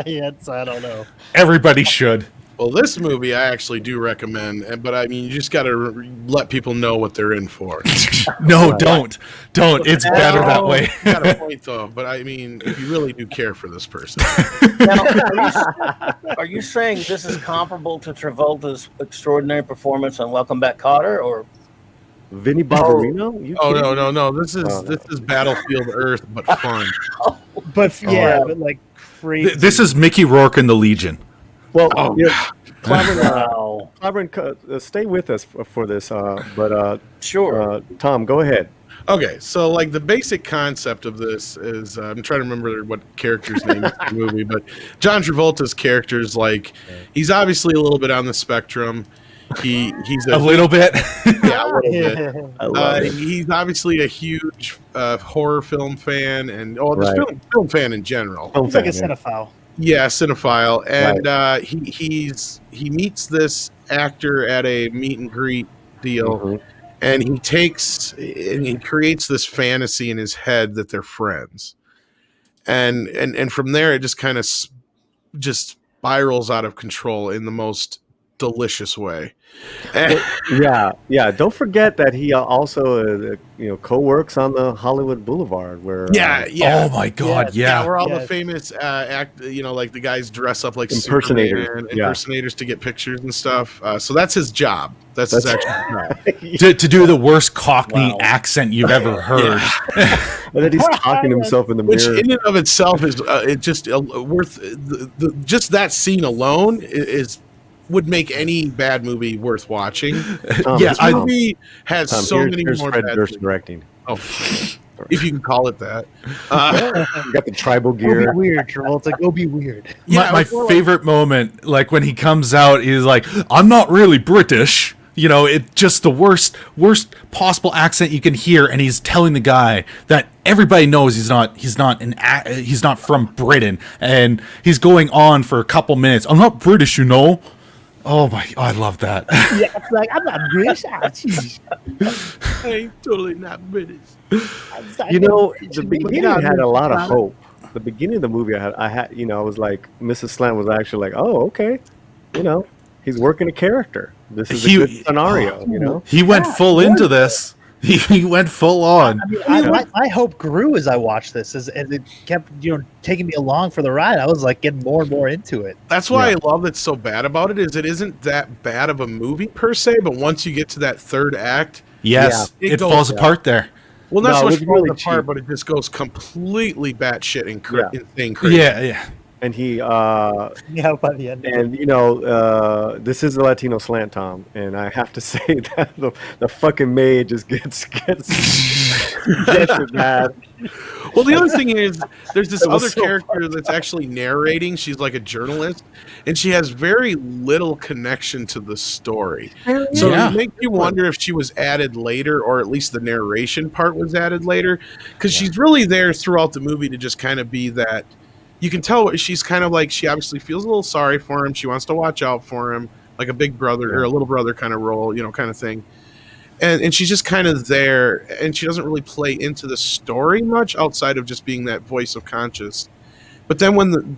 Yes, I don't know. everybody should. well, this movie I actually do recommend, but I mean, you just got to let people know what they're in for. No, don't. It's better that way. You got a point though, but I mean, if you really do care for this person, Now, are you saying this is comparable to Travolta's extraordinary performance on Welcome Back, Kotter, or Vinny Barbarino? You oh kidding me? no, this is Battlefield Earth, but fun. But but like crazy. This is Mickey Rourke and the Legion. Well, Oh. Clobbering, stay with us for this. But sure? Tom, go ahead. Okay, so like the basic concept of this is I'm trying to remember what character's name is in the movie, but John Travolta's character is like he's obviously a little bit on the spectrum. He's A little bit. yeah, a little bit. I love it. He's obviously a huge horror film fan and Right. film fan in general. He's like a Fan, yeah. cinephile. Yeah, cinephile, and he meets this actor at a meet and greet deal, Mhm. and he creates this fantasy in his head that they're friends, and from there it just kind of just spirals out of control in the most delicious way. And, Yeah. Don't forget that he also, co-works on the Hollywood Boulevard, where yeah. Oh my God, yeah. where all the Yes. famous like the guys dress up like Impersonators, Superman, yeah. impersonators to get pictures and stuff. So that's his job. That's his actual job. To do the worst Cockney Wow. accent you've ever heard. and then he's talking to himself in the Which mirror. in and of itself is it just worth just that scene alone would make any bad movie worth watching. Tom, Yeah, This movie has Tom, so many here's more Fred bad Durst things. directing. Oh, if you can call it that. You got the tribal Go be gear. weird, Travolta. Go be weird. My favorite moment, like when he comes out, is like, "I'm not really British." You know, it's just the worst possible accent you can hear, and he's telling the guy that everybody knows he's not from Britain, and he's going on for a couple minutes. "I'm not British, you know." Oh my! I love that. Yeah, it's like I'm not British. I ain't totally not British. The beginning had a lot of hope. The beginning of the movie, I was like, Mrs. Slant was actually like, oh, okay, he's working a character. This is a good scenario, He went full into this. He went full on. I mean, my hope grew as I watched this, as it kept taking me along for the ride. I was like getting more and more into it. That's why I love that's so bad about it is it isn't that bad of a movie per se, but once you get to that third act, Yes, Yeah. it falls apart there. well, not No, so it much was falls really apart, cheap. but it just goes completely batshit and Yeah. insane crazy. Yeah. and he Yeah, by the end. and this is a Latino slant, Tom, and I have to say that the fucking maid just gets bad. Well, the other thing is, there's this It was other so character that's actually narrating. She's like a journalist, and she has very little connection to the story. So Yeah. it makes you wonder if she was added later, or at least the narration part was added later, because she's really there throughout the movie to just kind of be that. You can tell she's kind of like, she obviously feels a little sorry for him. She wants to watch out for him, like a big brother or a little brother kind of role, kind of thing. And she's just kind of there, and she doesn't really play into the story much outside of just being that voice of conscience. But then when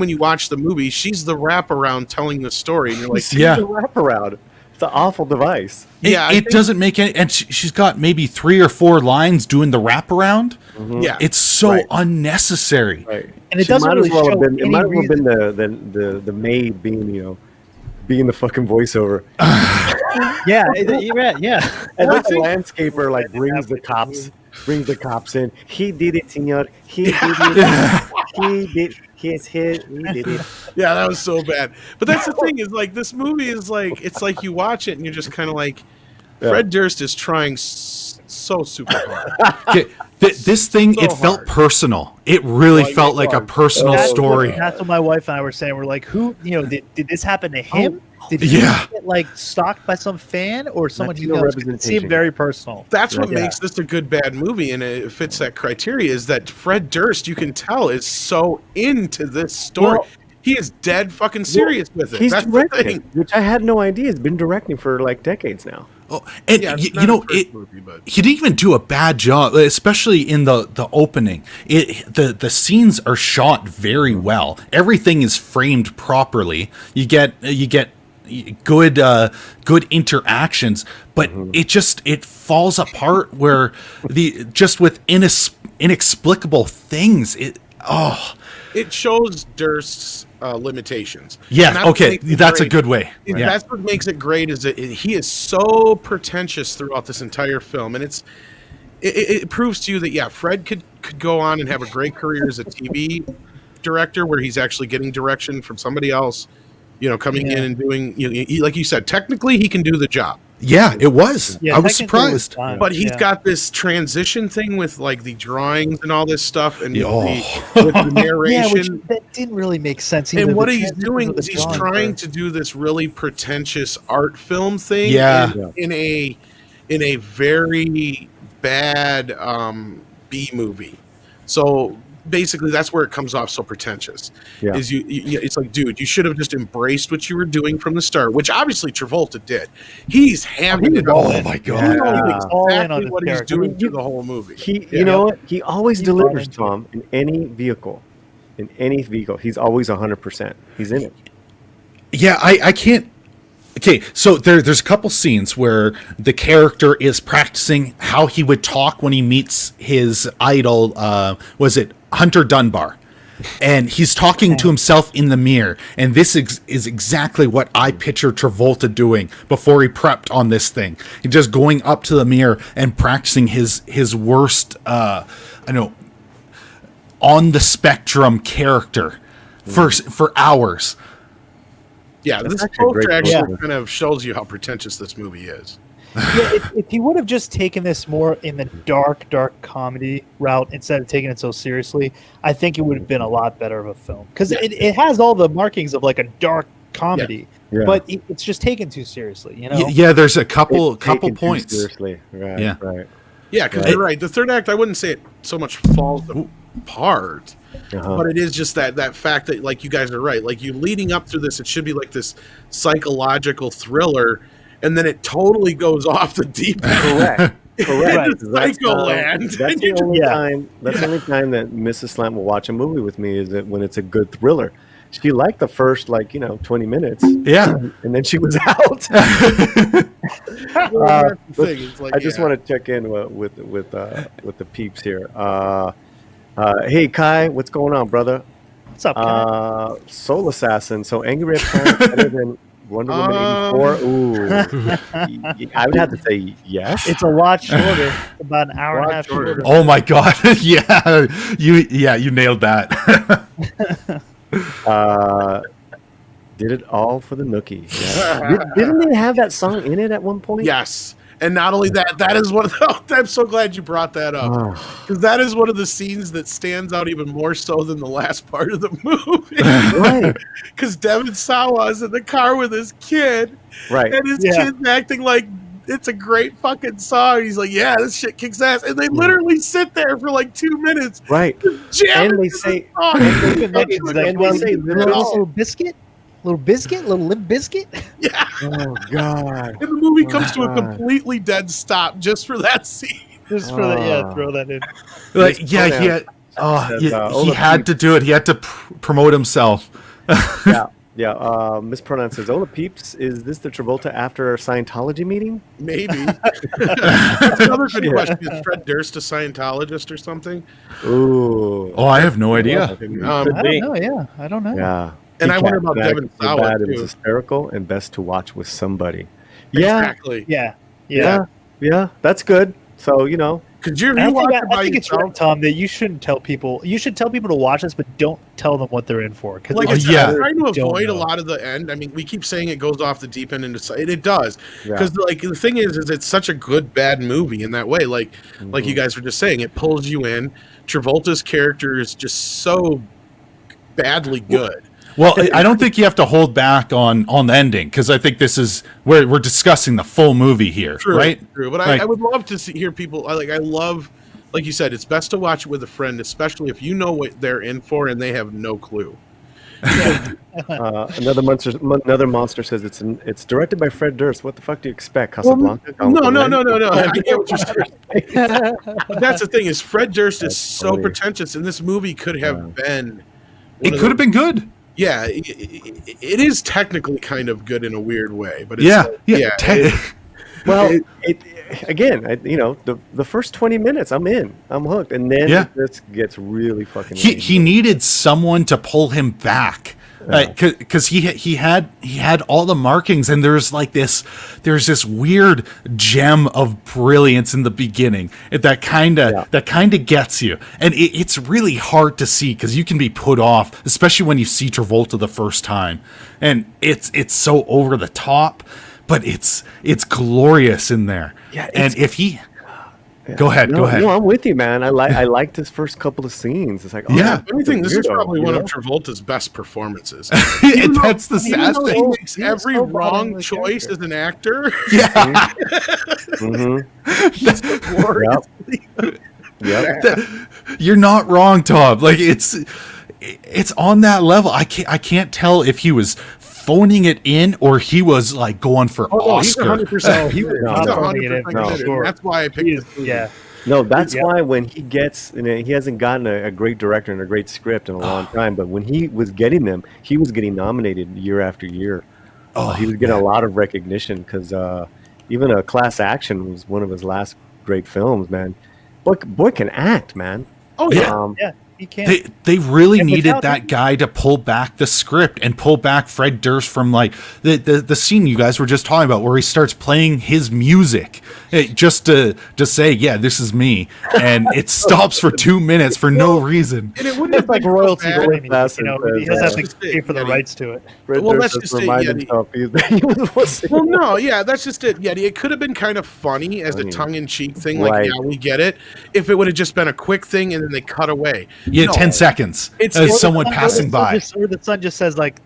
you watch the movie, she's the wraparound telling the story, and you're like, Yeah. The wraparound. It's an awful device. It doesn't make any, and she's got maybe 3 or 4 lines doing the wraparound. yeah, It's so Right. unnecessary. Right. And it She doesn't might as really well show have been. It any might as well have reason. been the maid being being the fucking voiceover. Yeah, yeah. And Well, like I the think- landscaper brings the cops in. He did it, senor. He did it. He did. He did it. yeah, that was so bad. But that's the thing, is like, this movie is like, it's like you watch it and you're just kind of like, Fred Durst is trying so super hard. Okay, this thing, So it felt hard. personal. It really Like, felt it like a was. personal story. That's what my wife and I were saying. We're like, who, did this happen to him? Did he Yeah. get like stalked by some fan or someone he Latino knows? It representation. seemed very personal. That's what Yeah. makes this a good bad movie, and it fits that criteria, is that Fred Durst, you can tell, is so into this story. Well, he is dead fucking serious with it. He's That's the directing, thing. which I had no idea. He's been directing for like decades now. Oh, and Yeah, it's you not know, his first it, movie, but he didn't even do a bad job, especially in the opening. The scenes are shot very well. Everything is framed properly. You get good interactions, but it falls apart where with inexplicable things. it shows Durst's limitations. And Yeah, that's what okay, makes it that's a great. good way. And Yeah. that's what makes it great, is that he is so pretentious throughout this entire film, and it proves to you that Fred could go on and have a great career as a TV director, where he's actually getting direction from somebody else, coming in and doing, like you said, technically he can do the job. Yeah, it was. Yeah, I was technically it was surprised. fine. But he's Yeah. got this transition thing with like the drawings and all this stuff, and Oh. with the narration. Yeah, which that didn't really make sense. Either. And what The he's transitions doing of the is he's drawings trying were- to do this really pretentious art film thing, Yeah. in a very bad B movie. So basically, that's where it comes off so pretentious. Yeah. Is it's like, dude, you should have just embraced what you were doing from the start, which obviously Travolta did. He's hamming it Oh up. my He god. knows all in on exactly this what he's character. doing through the whole movie. You know what? He always He delivers, brought Tom, in any vehicle. In any vehicle, he's always 100%. He's in it. Yeah, I can't. Okay, so there's a couple scenes where the character is practicing how he would talk when he meets his idol. Was it Hunter Dunbar? And he's talking to himself in the mirror, and this is exactly what I picture Travolta doing before he prepped on this thing. He's just going up to the mirror and practicing his worst, on the spectrum character for hours. Yeah, That's this actually a great poster actually point. kind of shows you how pretentious this movie is. Yeah, if he would have just taken this more in the dark comedy route instead of taking it so seriously, I think it would have been a lot better of a film. Because it has all the markings of like a dark comedy, Yeah. but it's just taken too seriously, Yeah, there's a couple Taken too points. seriously. Right. Yeah. Right. Yeah, because Right. you're right. The third act, I wouldn't say it so much falls apart, Uh-huh. but it is just that fact that, like, you guys are right. Like, you leading up through this, it should be like this psychological thriller, and then it totally goes off the deep end. Correct. Correct. It's Psycholand. That's the only Yeah. time. That's the only time that Mrs. Slant will watch a movie with me, is that when it's a good thriller. She liked the first 20 minutes, Yeah. and then she was out. That's the thing. It's like, I just want to check in with the peeps here. Hey Kai, what's going on, brother? What's up, Ken? Soul Assassin. So Angry Red Planet better than Wonder Woman 84. Ooh, I would have to say yes. It's a lot shorter, about an hour and a half shorter. Oh my god. Yeah. You nailed that. Did it all for the nookie. Yeah. Didn't they have that song in it at one point? Yes. And not only that, that is one of the, I'm so glad you brought that up. Because that is one of the scenes that stands out even more so than the last part of the movie. Right. Because Devin Sawa is in the car with his kid. Right. And his kid's acting like it's a great fucking song. He's like, yeah, this shit kicks ass. And they literally sit there for like 2 minutes. Right. And they say, little biscuit? Little biscuit? Little lip biscuit? Yeah. Oh, God. And the movie comes to a completely dead stop just for that scene. Just for that, throw that in. Like, he had to do it. He had to promote himself. Yeah. Mispronounce says, Ola Peeps, is this the Travolta after our Scientology meeting? Maybe. That's another good question. Is Fred Durst a Scientologist or something? Ooh. Oh, I have no idea. I don't know. Yeah, I don't know. Yeah. And I wonder about Devin Sawa, too. It was hysterical and best to watch with somebody. Yeah. Exactly. Yeah. That's good. So, Because I think it's right, Tom, that you shouldn't tell people. You should tell people to watch this, but don't tell them what they're in for. Like I'm trying to avoid a lot of the end. I mean, we keep saying it goes off the deep end into it does. Because the thing is it's such a good bad movie in that way. Like you guys were just saying, it pulls you in. Travolta's character is just so badly good. Well, I don't think you have to hold back on the ending, because I think this is where we're discussing the full movie here, right? True, but I would love to hear people. I love, like you said, it's best to watch it with a friend, especially if you know what they're in for and they have no clue. Another monster says it's directed by Fred Durst. What the fuck do you expect, Casablanca? No. I get what you're saying. That's the thing is Fred Durst is so pretentious, and this movie could have been. It could have been good. Yeah, it is technically kind of good in a weird way, but the first 20 minutes, I'm in, I'm hooked, and then it just gets really fucking. He needed someone to pull him back, because he had all the markings, and there's this weird gem of brilliance in the beginning that kind of gets you, and it's really hard to see because you can be put off, especially when you see Travolta the first time, and it's so over the top, but it's glorious in there. And if he. Go ahead. No, I'm with you, man. I liked his first couple of scenes. It's like, I think this is probably one of Travolta's best performances. That's the sad thing. He makes every wrong choice as an actor. Yeah. You're not wrong, Tom. Like it's on that level. I can't tell if he was phoning it in or he was like going for Oscar. He's 100%. He's 100%. That's why I picked it. No, that's why when he gets, he hasn't gotten a great director and a great script in a long time, but when he was getting them, he was getting nominated year after year. He was getting a lot of recognition because even a Class Action was one of his last great films, man. Boy can act, man. Oh, yeah. He can't. They really needed that guy to pull back the script and pull back Fred Durst from like the scene you guys were just talking about where he starts playing his music just to say, yeah, this is me, and it stops for 2 minutes for no reason. And it wouldn't have like royalty. He doesn't have to pay for the rights rights to it. Well, that's just it. Well, no, that's just it. Yeah, it could have been kind of funny as a tongue-in-cheek thing. Like, yeah, we get it. If it would have just been a quick thing and then they cut away. Yeah, 10 seconds. It's someone passing by. Or the son just says, like,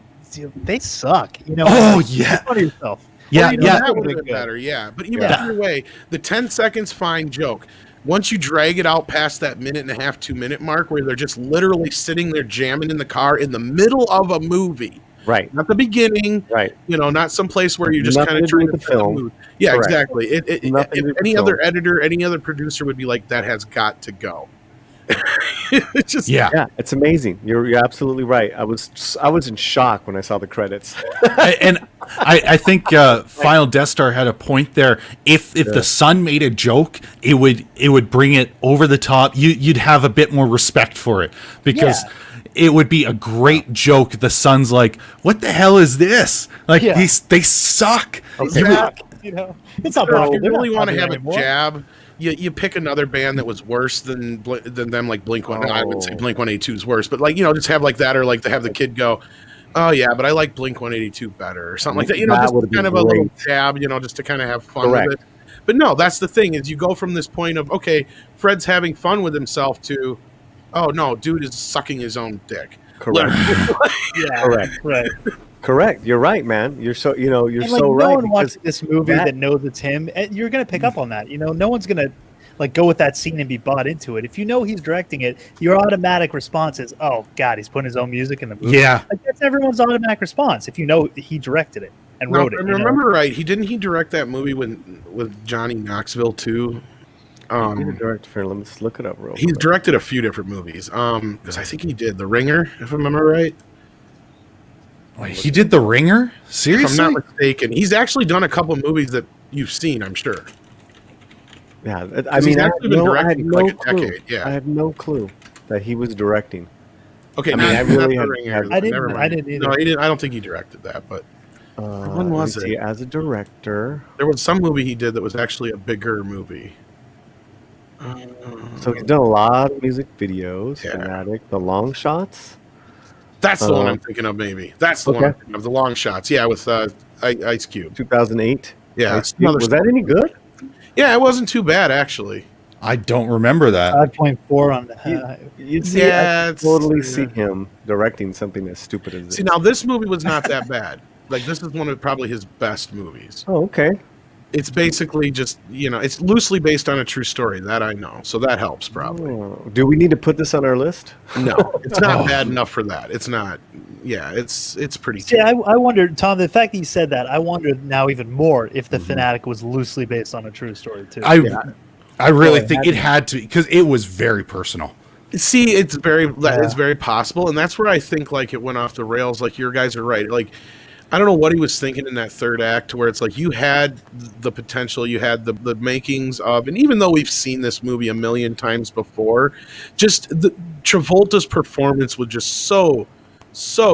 they suck. Oh, yeah. Funny yourself. Yeah, that would have been better, but even either way, the 10 seconds, fine joke. Once you drag it out past that 1.5, 2 minute mark where they're just literally sitting there jamming in the car in the middle of a movie. Right. Not the beginning. Right. Not someplace where you're just kind of trying to film. The mood. Yeah, correct. Exactly. If any other editor, any other producer would be like, that has got to go. It's just it's amazing. You're absolutely right. I was in shock when I saw the credits. And I think Final Death Star had a point there. If the son made a joke, it would bring it over the top. You'd have a bit more respect for it because it would be a great joke. The son's like, "What the hell is this? Like they suck." It's not popular. If you really want to have a jab, you pick another band that was worse than them, like Blink One. I wouldn't say Oh. Blink 182 is worse, but like just have like that, or like to have the kid go, oh yeah, but I like Blink 182 better, or something like that. That Just would be kind of a little great. tab, just to kind of have fun Correct. with it. But no, that's the thing is you go from this point of okay, Fred's having fun with himself to, oh no, dude is sucking his own dick. Correct. Yeah, Correct. right. Correct. You're right, man. You're so you're And, so no right. one watches because this movie that- that knows it's him, and you're gonna pick up on that. No one's gonna like go with that scene and be bought into it. If you know he's directing it, your automatic response is, "Oh God, he's putting his own music in the movie." Yeah. Like, that's everyone's automatic response. If you know he directed it and No, wrote if it, I remember right, he direct that movie with Johnny Knoxville too. He's a director for. Let's look it up real He's quick. directed a few different movies. Because I think he did The Ringer, if I remember right. Wait, he did The Ringer? If Seriously? I'm not mistaken, he's actually done a couple movies that you've seen, I'm sure. Yeah, He's I had actually been no, I had directing no like a clue. decade, yeah. I had no clue that he was directing. Okay, I mean, not, I really not had- The Ringer. had- I didn't- Never mind. I didn't either. No, he didn't. I don't think he directed that, but When was let me it? see, as a director? there was some movie he did that was actually a bigger movie. So he's done a lot of music videos. Yeah. Fanatic, The Long Shots. That's the one Uh, I'm thinking of, maybe. That's the one I'm okay. thinking of, The Long Shots. Yeah, with Ice Cube. 2008. Yeah, Ice Cube. Was that any good? Yeah, it wasn't too bad, actually. I don't remember that. 5.4 on the. You see, Yeah, I it's- totally see him directing something as stupid as this. See, now this movie was not that bad. Like, this is one of probably his best movies. Oh, okay. It's basically just, it's loosely based on a true story. That I know. So that helps, probably. Oh, do we need to put this on our list? No, it's not bad enough for that. It's not. Yeah, it's pretty. See, I wonder, Tom. The fact that you said that, I wonder now even more if the Fanatic was loosely based on a true story too. I really Yeah, think it had to, because it was very personal. See, it's very possible, and that's where I think like it went off the rails. Like your guys are right. Like I don't know what he was thinking in that third act, to where it's like you had the potential, you had the makings of, and even though we've seen this movie a million times before, just Travolta's performance was just so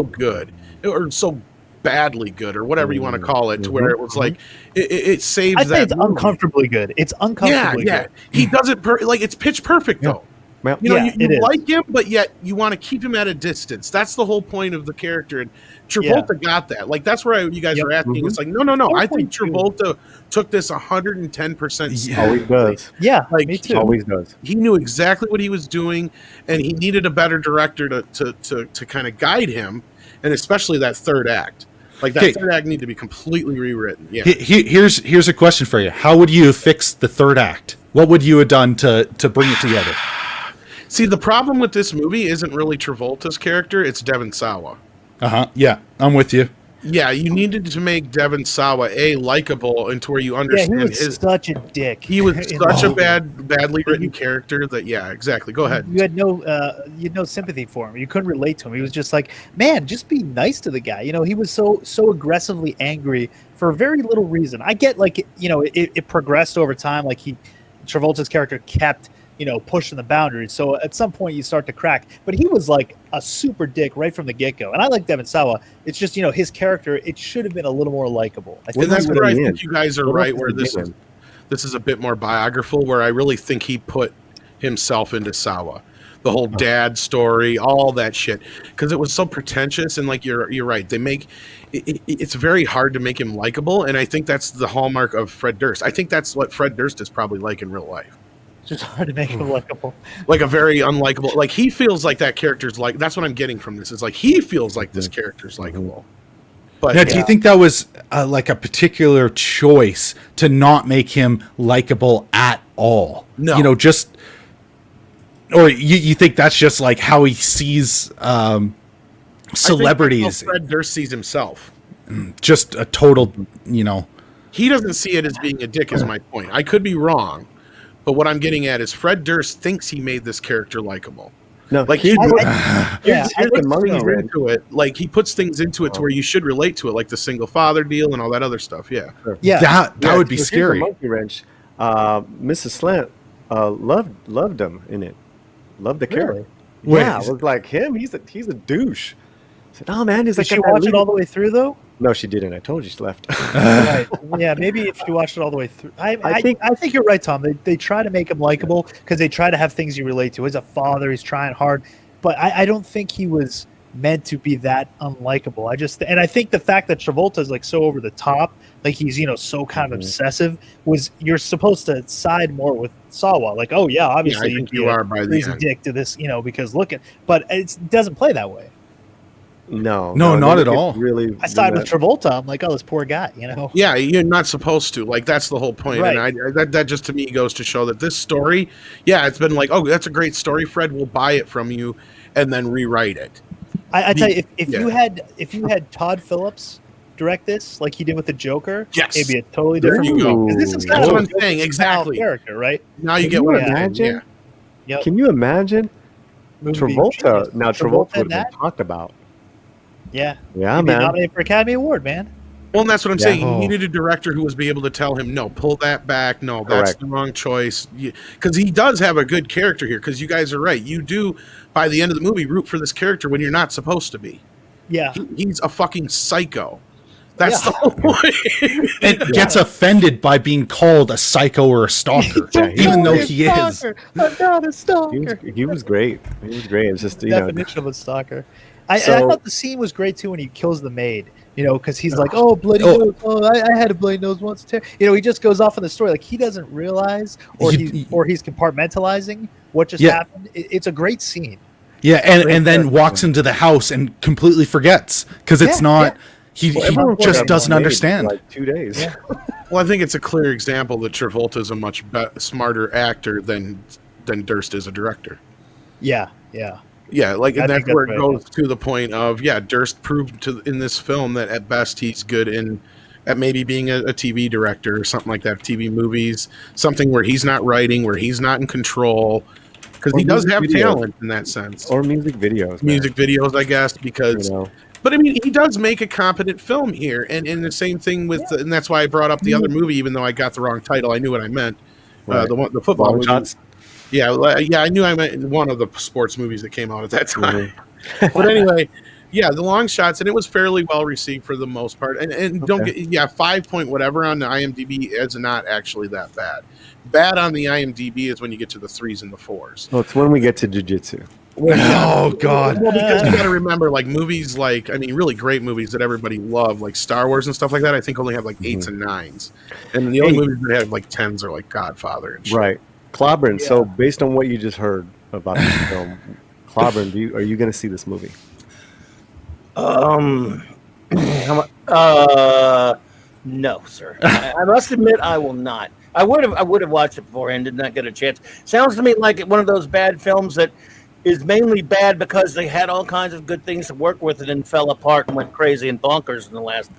good, or so badly good, or whatever you want to call it, to where it was like it saves I that. think it's movie. uncomfortably good. It's uncomfortably Yeah. good. He does it like it's pitch perfect though. Well, You know, Yeah, you it is. like him, but yet you want to keep him at a distance. That's the whole point of the character. And Travolta got that. Like, that's where you guys Yep. are asking. Mhm. It's like, no. I think 4.2. Travolta took this 110%. always does. Yeah, Like, me too. Always does. He knew exactly what he was doing, and he needed a better director to kind of guide him, and especially that third act. Like, that Okay. third act needed to be completely rewritten. Yeah. Here's a question for you. How would you have fixed the third act? What would you have done to bring it together? See, the problem with this movie isn't really Travolta's character, it's Devon Sawa. Yeah, I'm with you. Yeah, you needed to make Devon Sawa likable, and to where you Yeah, he understand was his. such a dick. He was in such the a movie. badly written character that exactly. Go ahead. You had no sympathy for him. You couldn't relate to him. He was just like, man, just be nice to the guy. He was so aggressively angry for very little reason. I get it progressed over time. Like Travolta's character kept pushing the boundaries. So at some point you start to crack. But he was like a super dick right from the get go. And I like Devon Sawa. It's just his character. It should have been a little more likable. I think And that's what where I he think is. you guys are What right. else Where is he this is a bit more biographical. Where I really think he put himself into Sawa, the whole dad story, all that shit, because it was so pretentious. And like you're right. They make it's very hard to make him likable. And I think that's the hallmark of Fred Durst. I think that's what Fred Durst is probably like in real life. it's just hard to make him likable. Like a very unlikable, like he feels like that character's like, that's what I'm getting from this. It's like he feels like this character's likable. But Now, do you think that was like a particular choice to not make him likable at all? No. Just, or you think that's just like how he sees I think celebrities? that's how Fred Durst sees himself. Just a total, He doesn't see it as being a dick, is my point. I could be wrong, but what I'm getting at is Fred Durst thinks he made this character likable. No, Like he, Yeah, here's I the think money Things Red. into it, like he puts things into it to where you should relate to it, like the single father deal and all that other stuff. Yeah. Yeah. that Yeah, would be here's the scary. monkey wrench. Mrs. Slant loved him in it. Loved the character. Wait, Yeah, it was like him. He's a douche. I said, oh man, he's Did like she got that watch it lead- all the way through though? No, she didn't. I told you she left. Right. Yeah, maybe if you watched it all the way through. I think you're right, Tom. They try to make him likable because they try to have things you relate to. He's a father. He's trying hard. But I don't think he was meant to be that unlikable. I think the fact that Travolta is like so over the top, like he's so kind of obsessive, was you're supposed to side more with Sawa. Like, oh yeah, obviously I think you are by the he's a end. dick to this, because but it doesn't play that way. No, not they at make it all. Really, I side with Travolta. I'm like, oh, this poor guy, Yeah, you're not supposed to. Like, that's the whole point. Right. And that just to me goes to show that this story, it's been like, oh, that's a great story, Fred. We'll buy it from you and then rewrite it. I tell you, if you had Todd Phillips direct this like he did with the Joker, Yes. it'd be a totally There different you movie. go. 'Cause this is That's kind of what a I'm saying, Joker-style exactly. character, right? Now you Can get you what I'm imagine? saying. Yep. Can you imagine Movie Travolta? genius. Now Travolta in would have that? been talked about. Yeah, Yeah, He'd be man. nominated for Academy Award, man. Well, and that's what I'm saying. Oh. You needed a director who was be able to tell him, no, pull that back. No, that's Correct. the wrong choice. Because he does have a good character here. Because you guys are right. You do, by the end of the movie, root for this character when you're not supposed to be. Yeah, He's a fucking psycho. That's Yeah. the whole point. And gets offended by being called a psycho or a stalker, even though he is. I'm not a stalker. He was great. He was great. It's just Definition of a stalker. I So- thought the scene was great too when he kills the maid. Because he's like, oh, bloody nose. Oh, I had a bloody nose once too. He just goes off in the story like he doesn't realize, or he's compartmentalizing what just happened. It's a great scene. Yeah, and then walks into the house and completely forgets because it's not. He everyone just forgot doesn't about understand. Like 2 days. Yeah. Well, I think it's a clear example that Travolta is a much smarter actor than Durst is a director. Yeah. Yeah, like, I and think that's where that's it right, goes to the point of, Durst proved in this film that at best he's good at maybe being a TV director or something like that, TV movies, something where he's not writing, where he's not in control, because he does have talent in that sense. Or music videos. Music videos, I guess, because. But I mean, he does make a competent film here, and the same thing with, and that's why I brought up the other movie, even though I got the wrong title. I knew what I meant. Right. The football Long movie. shots. Yeah, I knew I meant one of the sports movies that came out at that time. But anyway, the long shots, and it was fairly well received for the most part. And don't get 5 point whatever on the IMDb is not actually that bad. Bad on the IMDb is when you get to the 3s and the 4s. Well, it's when we get to jujitsu. Oh God! Well, because you got to remember, like movies, really great movies that everybody loved, like Star Wars and stuff like that. I think only have like 8s and 9s, and the only movies that have like 10s are like Godfather and shit. Right. Clobbering. So, based on what you just heard about this film, Clobbering, are you going to see this movie? No, sir. I must admit, I will not. I would have watched it beforehand, did not get a chance. Sounds to me like one of those bad films that is mainly bad because they had all kinds of good things to work with and then fell apart and went crazy and bonkers in the last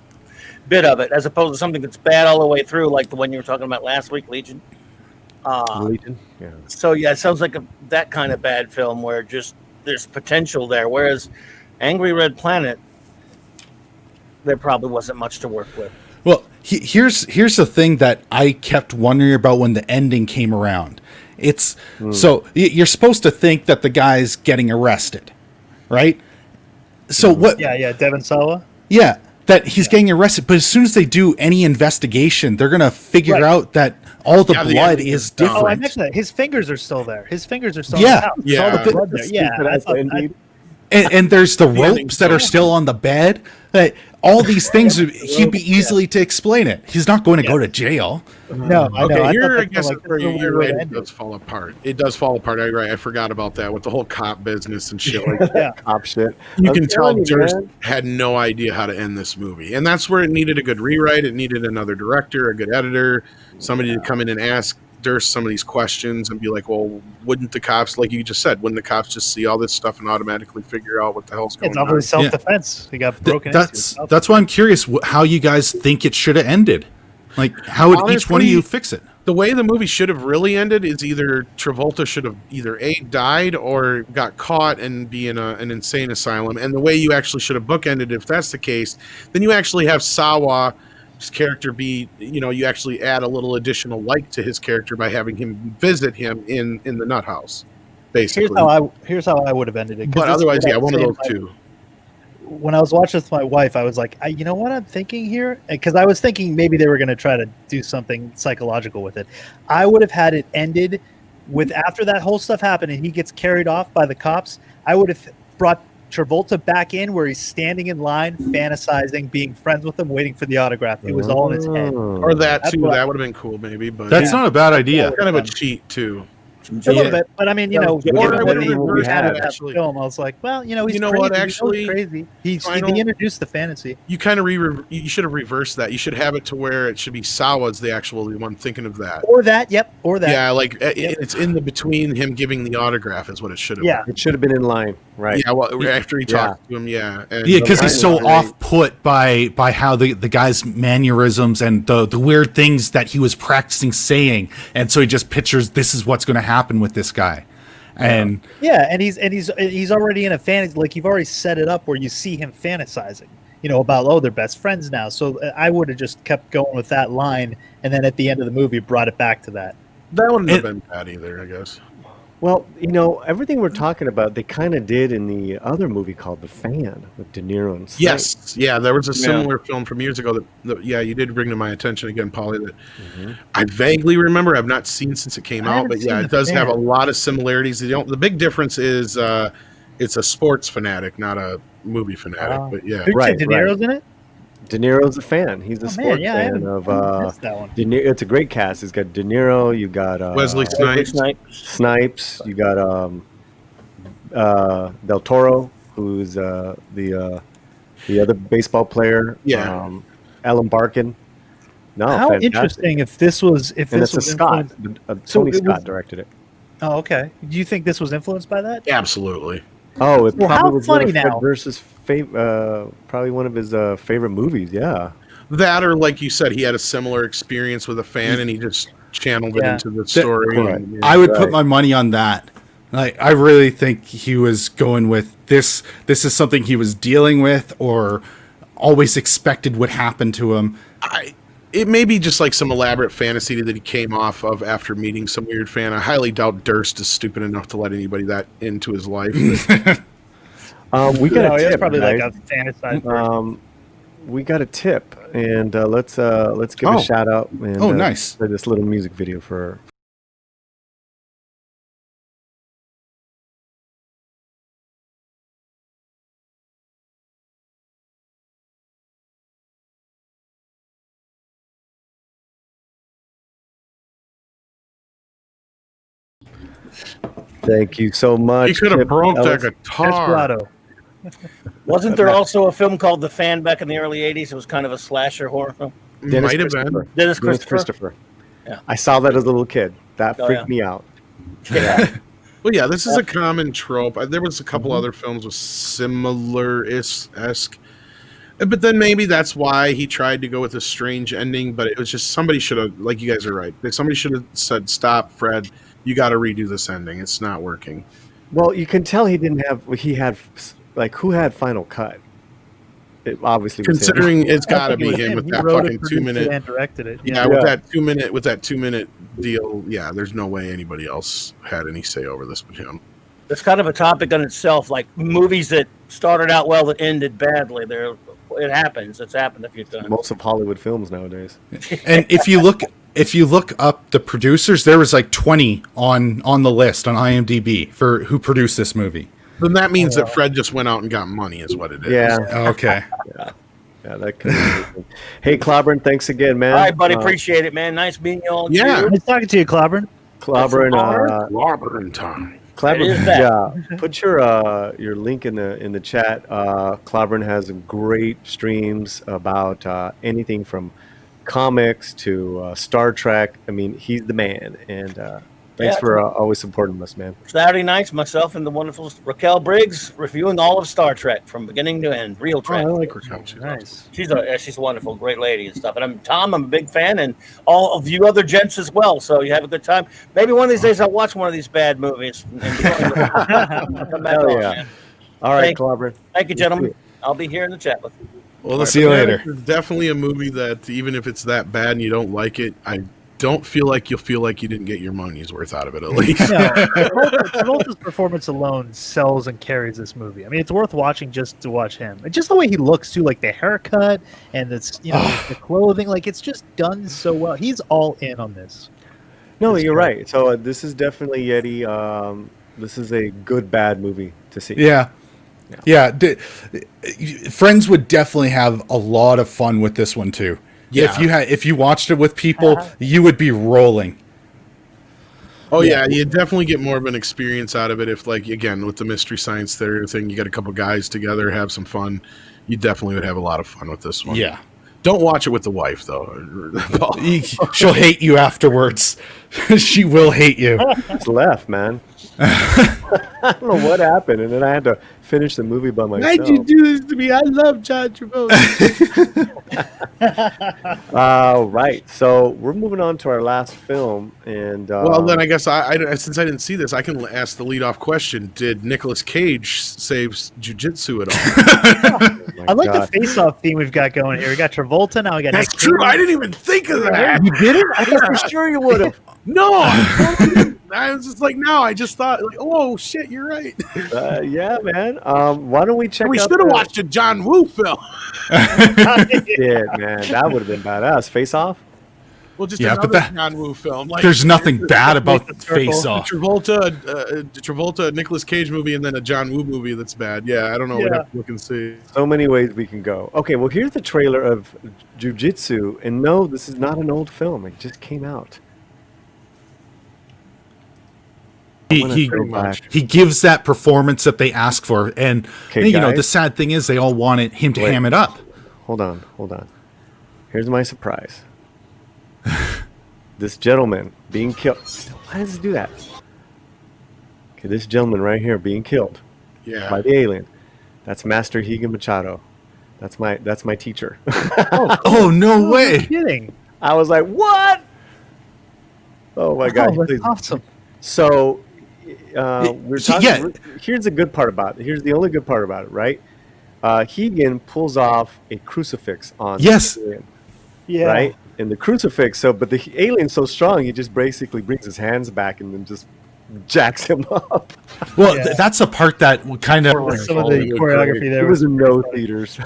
bit of it, as opposed to something that's bad all the way through, like the one you were talking about last week, Legion. Legion? Yeah. So it sounds like that kind of bad film where just there's potential there. Whereas Angry Red Planet, there probably wasn't much to work with. Well, here's the thing that I kept wondering about when the ending came around. It's so you're supposed to think that the guy's getting arrested, right? So what? Yeah. Devon Sawa. Yeah, that he's getting arrested. But as soon as they do any investigation, they're gonna figure out that all the blood is different. Oh, I mentioned that. His fingers are still there. His fingers are still Yeah. in the house. There's all the blood there. Yeah. And there's the ropes that are still on the bed. All these things, he'd be easily to explain it. He's not going to go to jail. No, I know. Here, I I guess thought where you're right. It ended. does fall apart. It does fall apart. I forgot about that with the whole cop business and shit like that. Yeah. Cop shit. You I'm can tell telling you, Durst man. had no idea how to end this movie. And that's where it needed a good rewrite. It needed another director, a good editor, somebody to come in and ask Durst some of these questions and be like, well, wouldn't the cops, like you just said, wouldn't the cops just see all this stuff and automatically figure out what the hell's going It's on? obviously self-defense. He got broken That's into. why I'm curious how you guys think it should have ended. Like, how would each one of you fix it? The way the movie should have really ended is either Travolta should have either died or got caught and be in an insane asylum. And the way you actually should have bookended, if that's the case, then you actually have Sawa character be, you actually add a little additional to his character by having him visit him in the nut house, basically. Here's how I would have ended it. But otherwise, one of those two. when I was watching with my wife, I was like, you know what I'm thinking here? Because I was thinking maybe they were going to try to do something psychological with it. I would have had it ended with after that whole stuff happened and he gets carried off by the cops. I would have brought Travolta back in where he's standing in line, fantasizing, being friends with him, waiting for the autograph. It was all in his head. Or that That's too. what That would have been cool, maybe. But That's not a bad idea. kind of a cheat too. A little bit, but I mean, you know, Or I given would've the reversed had it, of that actually. film, I was like, well, you know, he's You know crazy. what, We know actually, he's crazy. He final- introduced the fantasy. You kind of you should have reversed that. You should have it to where it should be Sawa's the one thinking of that. Or that, yep, or that. Yeah, like it's in the between him giving the autograph is what it should have. Yeah. It should have been in line, right? Yeah. Well, after he talked to him, yeah. And Yeah, because he's so Right. off put by how the guy's mannerisms and the weird things that he was practicing saying, and so he just pictures this is what's going to happen with this guy, and Yeah, and he's already in a fantasy. Like you've already set it up where you see him fantasizing, you know, about they're best friends now. So I would have just kept going with that line, and then at the end of the movie brought it back to that. that wouldn't have been bad either, I guess. Well, you know, everything we're talking about, they kind of did in the other movie called The Fan with De Niro and Slant. Yes, yeah, there was a similar film from years ago that you did bring to my attention again, Polly. That I vaguely remember. I've not seen since it came I out, haven't but yeah, seen it The does have a Fan. lot of similarities. The big difference is it's a sports fanatic, not a movie fanatic. But yeah, Who Right, said De Niro's in it? De Niro's a fan. He's a Oh, man, sports yeah, I fan haven't of missed that one. De Niro. It's a great cast. It's got De Niro. You got Wesley Snipes. Snipes. You got Del Toro, who's the other baseball player. Yeah. Alan Barkin. No, How fantastic. interesting if this was And it's a was Scott. influenced- Tony it was- Scott directed it. Oh, okay. Do you think this was influenced by that? Absolutely. Oh, it Well, probably how was one funny of Fred now. versus probably one of his favorite movies. Yeah. That, or like you said, he had a similar experience with a fan, and he just channeled it Yeah. into the story. Correct. and, I would Right. put my money on that. Like, I really think he was going with this. This is something he was dealing with, or always expected would happen to him. It may be just like some elaborate fantasy that he came off of after meeting some weird fan. I highly doubt Durst is stupid enough to let anybody that into his life. We got No, a it's tip, probably like guys. a fantasized version. We got a tip, and let's give Oh. a shout out. And, Oh, nice. For this little music video for. Thank you so much. He could have Tip broke that Ellis. guitar. Desperado. Wasn't there also a film called The Fan back in the early 80s? It was kind of a slasher horror film. Dennis Might have been. Christopher. Dennis Dennis Christopher. Christopher. Yeah. I saw that as a little kid. That Oh, freaked yeah. me out. Yeah. Well, yeah, this is a common trope. There was a couple other films with similar-esque. But then maybe that's why he tried to go with a strange ending, but it was just somebody should have, like you guys are right, somebody should have said, stop, Fred, you got to redo this ending. It's not working. Well, you can tell he didn't have. He had like who had Final Cut. It obviously was him. Considering it's got to It be was him him. with He that wrote it, fucking produced it, 2 minute. and directed it. Yeah, Yeah. with Yeah. that 2 minute deal, yeah, there's no way anybody else had any say over this but him. It's kind of a topic on itself, like movies that started out well that ended badly. It happens. It's happened a few times. Most of Hollywood films nowadays. And if you look up the producers, there was like 20 on the list on IMDb for who produced this movie. Then that means that Fred just went out and got money, is what it is. Yeah, Okay. yeah, that could be interesting. Hey, Clobberin, thanks again, man. All right, buddy. Appreciate it, man. Nice meeting you all. Yeah. too. Nice talking to you, Clobberin. Clobberin, Clobbering time. It is Clobberin, that. yeah. Put your link in the chat. Clobberin has great streams about anything from comics to Star Trek. I mean, he's the man, and thanks Yeah. for always supporting us, man. Saturday nights, myself and the wonderful Raquel Briggs reviewing all of Star Trek from beginning to end. Real Oh, Trek. I like Raquel. Nice. She's a wonderful, great lady and stuff. And I'm a big fan, and all of you other gents as well. So you have a good time. Maybe one of these days I'll watch one of these bad movies. And come back Hell on, yeah. man. All right, Thank- Clobberin. Thank you, gentlemen. I'll be here in the chat with you. Well, See you later. It's definitely a movie that even if it's that bad and you don't like it, I don't feel like you'll feel like you didn't get your money's worth out of it at least. No, Travolta's performance alone sells and carries this movie. I mean, it's worth watching just to watch him. And just the way he looks too, like the haircut and this, the clothing, like it's just done so well. He's all in on this. No, you're right. So this is definitely Yeti. This is a good bad movie to see. Yeah. Friends would definitely have a lot of fun with this one too. Yeah. If you watched it with people, you would be rolling. Oh yeah, you definitely get more of an experience out of it if, like, again, with the Mystery Science Theater thing, you got a couple guys together, have some fun. You definitely would have a lot of fun with this one. Yeah. Don't watch it with the wife though. She'll hate you afterwards. She will hate you. It's left, man. I don't know what happened, and then I had to finish the movie by myself. Why'd you do this to me? I love John Travolta. Right. So we're moving on to our last film, and Well, then I guess I since I didn't see this, I can ask the lead-off question: did Nicolas Cage save jiu-jitsu at all? I like the face-off theme we've got going here. We got Travolta, now we got That's Nick true. Cage. I didn't even think of that. you didn't? I thought for sure you would have. No, I was just like, no. I just thought, like, oh shit, you're right. Yeah, man. Why don't we check? We out should have the- watched a John Woo film. Shit, man, that would have been badass. Face Off. Well, just Yeah, another but John Woo film. Like, There's nothing bad about Face Circle, Off. Travolta, Nicolas Cage movie, and then a John Woo movie that's bad. Yeah, I don't know. We'd have to look and see. So many ways we can go. Okay, well, here's the trailer of Jiu-Jitsu, and no, this is not an old film. It just came out. He gives that performance that they ask for, and Okay, guys. the sad thing is they all wanted him to Wait. ham it up. Hold on. Here's my surprise. This gentleman being killed. Why does it do that? Okay, this gentleman right here being killed Yeah. by the alien. That's Master Higa Machado. That's my teacher. Oh no way! Kidding. I was like, what? Oh my god! Oh, that's awesome. So we're talking. Yeah. Here's the good part about it. Here's the only good part about it, right? Higan pulls off a crucifix on Yes. the alien, Yeah. right? And the crucifix. So, but the alien's so strong, he just basically brings his hands back and then just jacks him up. Well, Yeah. that's a part that kind of Some of the choreography there It was in no theaters.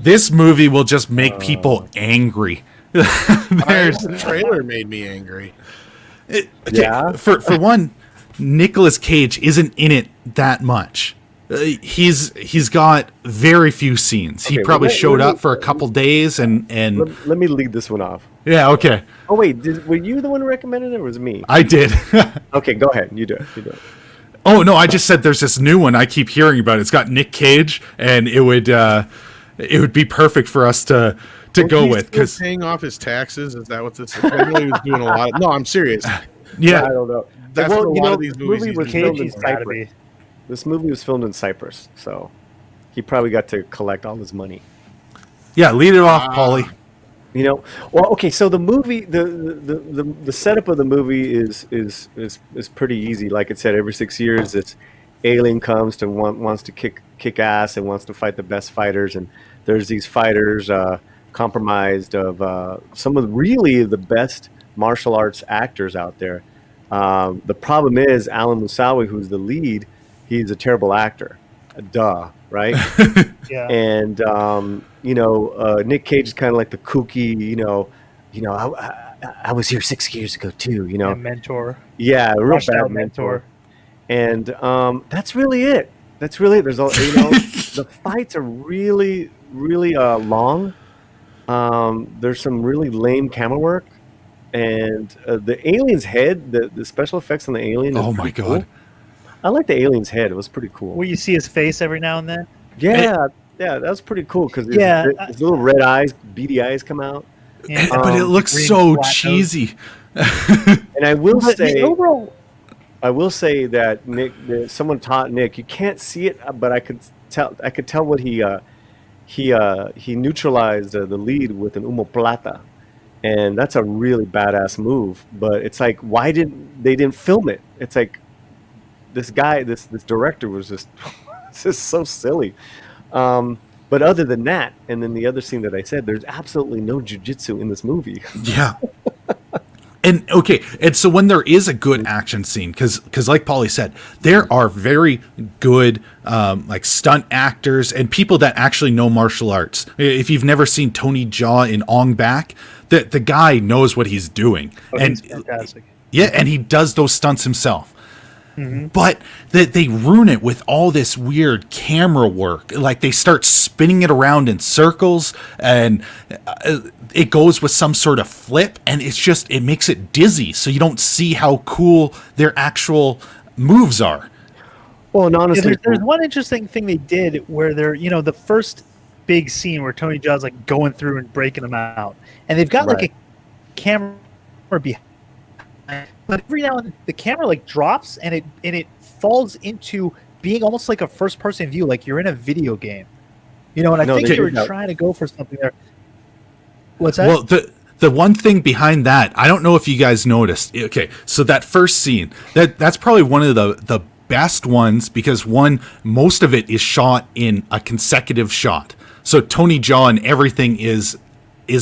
this movie will just make people angry. The trailer made me angry. Okay, Yeah. For one, Nicolas Cage isn't in it that much. He's got very few scenes. He Okay, probably well, showed let me- up for a couple days and Let me lead this one off. yeah, okay. Oh wait, were you the one who recommended it, or was it me? I did. Okay, go ahead. You do it. Oh no, I just said there's this new one I keep hearing about. It's got Nick Cage, and it would be perfect for us to go He's with still because paying off his taxes. Is that what this is? I really was doing a lot. No, I'm serious. yeah. I don't know. That's Well, what a you lot know, of these the movies movie was do. filmed in Cagey's gotta Cyprus. be. This movie was filmed in Cyprus, so he probably got to collect all his money. Yeah, lead it off, Paulie. You know, well, okay. So the movie, the setup of the movie is pretty easy. Like it said, every 6 years, this alien comes to wants to kick ass and wants to fight the best fighters, and there's these fighters compromised of some of really the best martial arts actors out there. The problem is Alan Musawi, who's the lead, he's a terrible actor. Duh, right? Yeah. And Nick Cage is kind of like the kooky, I was here 6 years ago too, A mentor. Yeah, a real Washed bad out mentor. And that's really it. There's all the fights are really, really long. There's some really lame camera work, and the alien's head, the special effects on the alien. Is Oh my pretty god. cool. I like the alien's head. It was pretty cool. Where you see his face every now and then. Yeah, that was pretty cool because Yeah, his little red eyes, beady eyes come out. Yeah. But it looks green so flat nose. cheesy. And I will But say, the overall, that Nick, someone taught Nick. You can't see it, but I could tell. I could tell what he neutralized the lead with an omoplata, and that's a really badass move. But it's like, why didn't film it? It's like this guy, this director was just so silly. But other than that, and then the other scene that I said, there's absolutely no jujitsu in this movie. Yeah. And okay, and so when there is a good action scene, because like Polly said, there are very good like stunt actors and people that actually know martial arts. If you've never seen Tony Jaa in Ong Bak, the guy knows what he's doing, and He's fantastic. yeah, and he does those stunts himself. But they ruin it with all this weird camera work. Like they start spinning it around in circles, and it goes with some sort of flip, and it makes it dizzy. So you don't see how cool their actual moves are. Well, and honestly, there's one interesting thing they did where they're, the first big scene where Tony Jaa's like going through and breaking them out, and they've got like a camera behind. But every now and then the camera like drops and it falls into being almost like a first person view, like you're in a video game. And I think they were trying to go for something there. What's that? Well, the one thing behind that, I don't know if you guys noticed. Okay, so that first scene, that's probably one of the best ones, because most of it is shot in a consecutive shot. So Tony Jaa and everything is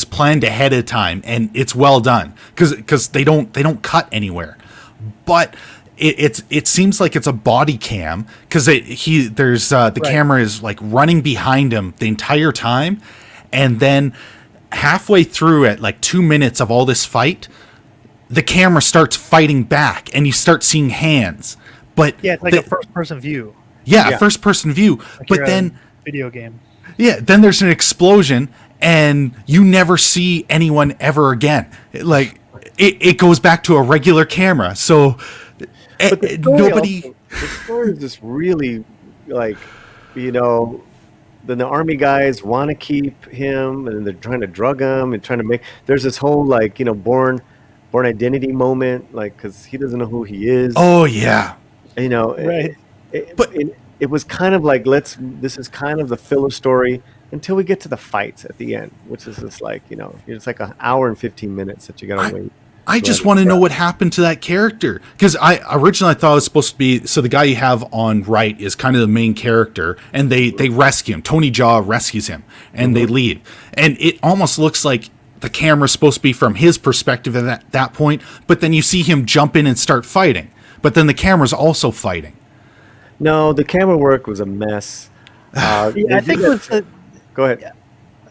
planned ahead of time, and it's well done because they don't cut anywhere. But it seems like it's a body cam, because the camera is like running behind him the entire time, and then halfway through at like 2 minutes of all this fight, the camera starts fighting back, and you start seeing hands. But it's like a first person view. Yeah, first person view. Like but then video game. Yeah, then there's an explosion, and you never see anyone ever again. Like it goes back to a regular camera. So nobody. The story is just really like, then the army guys want to keep him, and they're trying to drug him and trying to make. There's this whole like born identity moment, like because he doesn't know who he is. Oh yeah. Right. It was kind of like this is kind of the filler story until we get to the fights at the end, which is just like it's like an hour and 15 minutes that you gotta wait. I just want to know what happened to that character, because I originally thought it was supposed to be, so the guy you have on right is kind of the main character, and they rescue him. Tony Jaa rescues him, and they leave, and it almost looks like the camera's supposed to be from his perspective at that point, but then you see him jump in and start fighting, but then the camera's also fighting. No, the camera work was a mess. I think it was. Go ahead.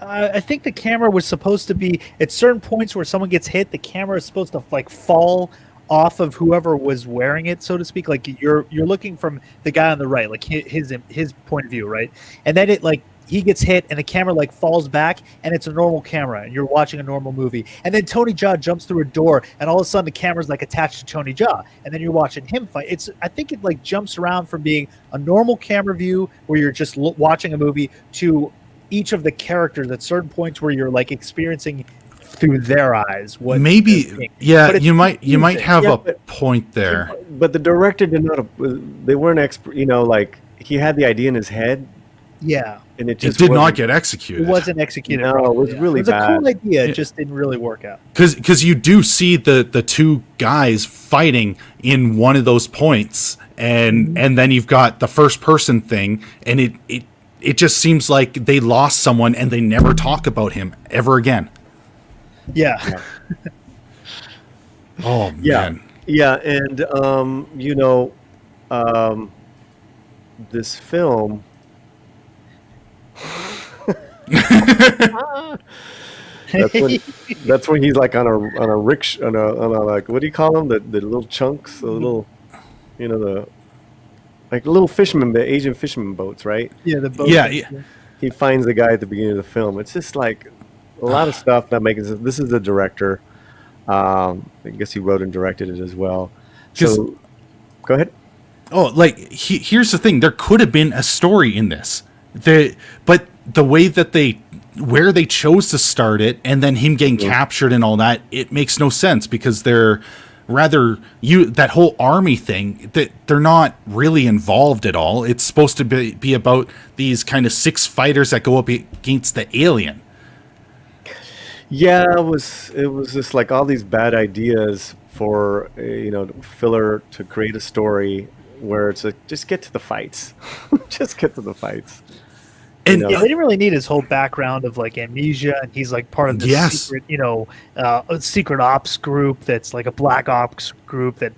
I think the camera was supposed to be at certain points where someone gets hit. The camera is supposed to like fall off of whoever was wearing it, so to speak. Like you're looking from the guy on the right, like his point of view, right? And then it like he gets hit and the camera like falls back, and it's a normal camera, and you're watching a normal movie. And then Tony Jaa jumps through a door, and all of a sudden the camera's like attached to Tony Jaa, and then you're watching him fight. I think it like jumps around from being a normal camera view where you're just watching a movie to each of the characters at certain points where you're like experiencing through their eyes what maybe. Yeah, you might have a point there. But the director did not. They weren't expert. Like he had the idea in his head. Yeah. And it did not get executed. It wasn't executed. No, it was really bad. It was a cool idea. It just didn't really work out. Because you do see the two guys fighting in one of those points, and then you've got the first person thing, and it just seems like they lost someone, and they never talk about him ever again. Yeah. Oh man. Yeah, and this film. That's when he's like on a rickshaw, on a like, what do you call them, the little chunks, the little the like little Asian fisherman boats, right? Yeah, the boat. Yeah. He finds the guy at the beginning of the film. It's just like a lot of stuff that makes sense. This is the director. I guess he wrote and directed it as well. So go ahead. Oh, like here's the thing. There could have been a story in this. But the way that where they chose to start it, and then him getting captured and all that, it makes no sense, because they're rather that whole army thing, that they're not really involved at all. It's supposed to be about these kind of 6 fighters that go up against the alien. Yeah, it was just like all these bad ideas for filler to create a story where it's like, just get to the fights. Just get to the fights. And Yeah, they didn't really need his whole background of like amnesia, and he's like part of this Yes. secret, a secret ops group that's like a black ops group that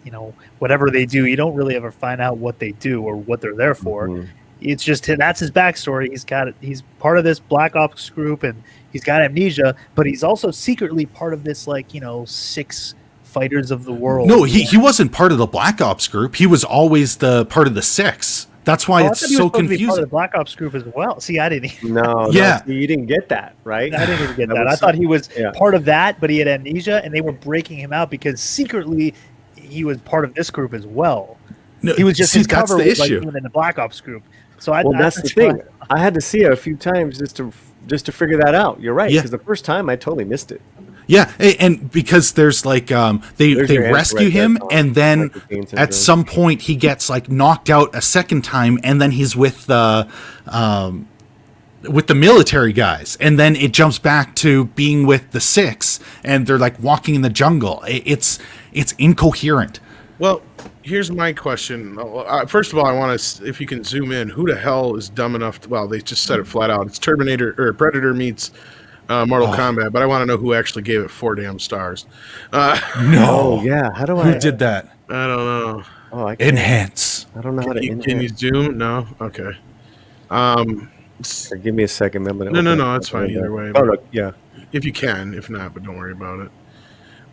whatever they do, you don't really ever find out what they do or what they're there for. Mhm. It's just that's his backstory. He's part of this black ops group, and he's got amnesia, but he's also secretly part of this 6 fighters of the world. no, he wasn't part of the Black Ops group. He was always the part of the 6 That's why I it's thought he was so supposed to be part of confusing. the Black Ops group as well. See, I didn't. No, Yeah. no, you didn't get that, right? I didn't even get that. was I thought he was yeah. part of that, but he had amnesia, and they were breaking him out because secretly he was part of this group as well. No, He was just see, his that's cover the was like issue. even in the Black Ops group. So Well, that's the thing. I had to see it a few times just to figure that out. You're right, Yeah. because the first time I totally missed it. Yeah, and because there's like they There's your answer rescue right there, him, Tom. and then Michael Caine syndrome. at some point he gets like knocked out a second time, and then he's with the military guys, and then it jumps back to being with the 6, and they're like walking in the jungle. It's incoherent. Well, here's my question. First of all, I want to, if you can zoom in, who the hell is dumb enough to, well, they just said it flat out. It's Terminator or Predator meets Mortal Kombat, but I want to know who actually gave it 4 damn stars. No, Oh yeah, how do I? who did that? I don't know. Oh, I can't. Enhance. I don't know how to. Can you zoom? No? Okay. Give me a second. I'm gonna No, it's fine either way. Oh, look, yeah. If you can, if not, but don't worry about it.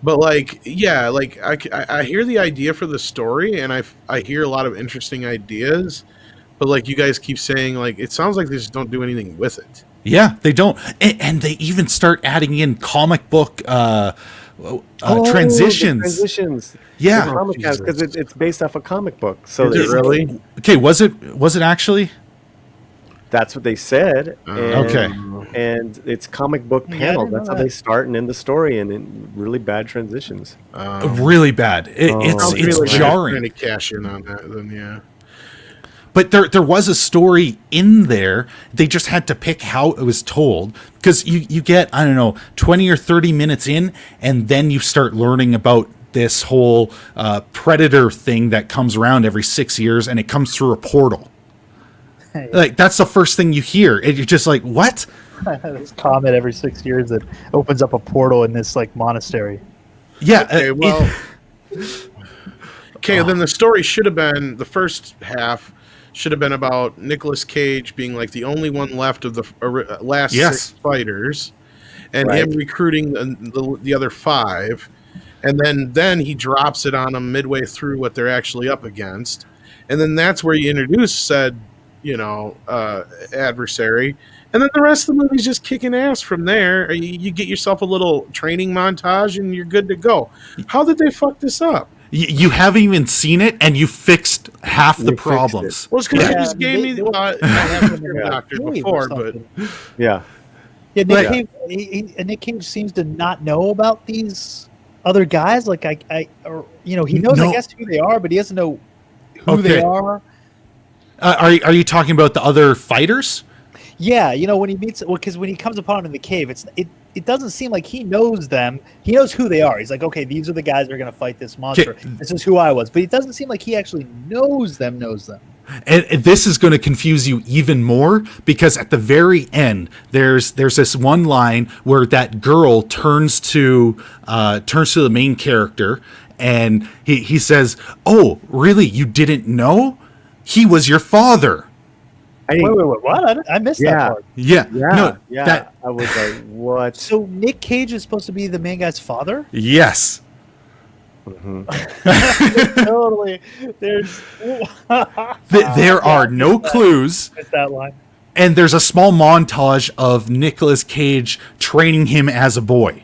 But like, yeah, like I hear the idea for the story, and I hear a lot of interesting ideas, but like you guys keep saying, like it sounds like they just don't do anything with it. Yeah, they don't, and they even start adding in comic book transitions. Transitions. Yeah. Because it's based off a comic book. So Is it really? Okay, was it actually? That's what they said. And, Okay. And it's comic book Yeah, I panel. didn't know That's how that. they start and end the story, and in really bad transitions. Really bad. It's Sounds it's jarring. Trying to cash in on that, then yeah. But there was a story in there. They just had to pick how it was told, because you get, I don't know, 20 or 30 minutes in, and then you start learning about this whole predator thing that comes around every 6 years, and it comes through a portal. Like, that's the first thing you hear. And you're just like, what? this comet every 6 years that opens up a portal in this like monastery. Yeah. Okay, well, okay, then the story should have been, the first half should have been about Nicolas Cage being like the only one left of the last Yes. 6 fighters, and Right. him recruiting the other 5, and then he drops it on them midway through what they're actually up against, and then that's where you introduce said, adversary, and then the rest of the movie's just kicking ass from there. You get yourself a little training montage, and you're good to go. How did they fuck this up? You haven't even seen it, and you fixed half the fixed problems. Well, it's because Yeah, you just gave me they the doctors Really, before, or but something. Yeah. Yeah, Nick Like- Cage, Nick Cage seems to not know about these other guys. Like he knows, No. I guess, who they are, but he doesn't know who they Okay. are. Are you talking about the other fighters? Yeah, when he meets, because when he comes upon them in the cave, it doesn't seem like he knows them. He knows who they are. He's like, okay, these are the guys that are going to fight this monster. Okay. This is who I was. But it doesn't seem like he actually knows them. And this is going to confuse you even more, because at the very end, there's this one line where that girl turns to the main character, and he says, "Oh, really? You didn't know? He was your father." Wait, what? I missed that Yeah. part. Yeah, Yeah. no, yeah. that I was like, what? So Nick Cage is supposed to be the main guy's father? yes. Totally. There's There are no clues. missed that line. And there's a small montage of Nicolas Cage training him as a boy.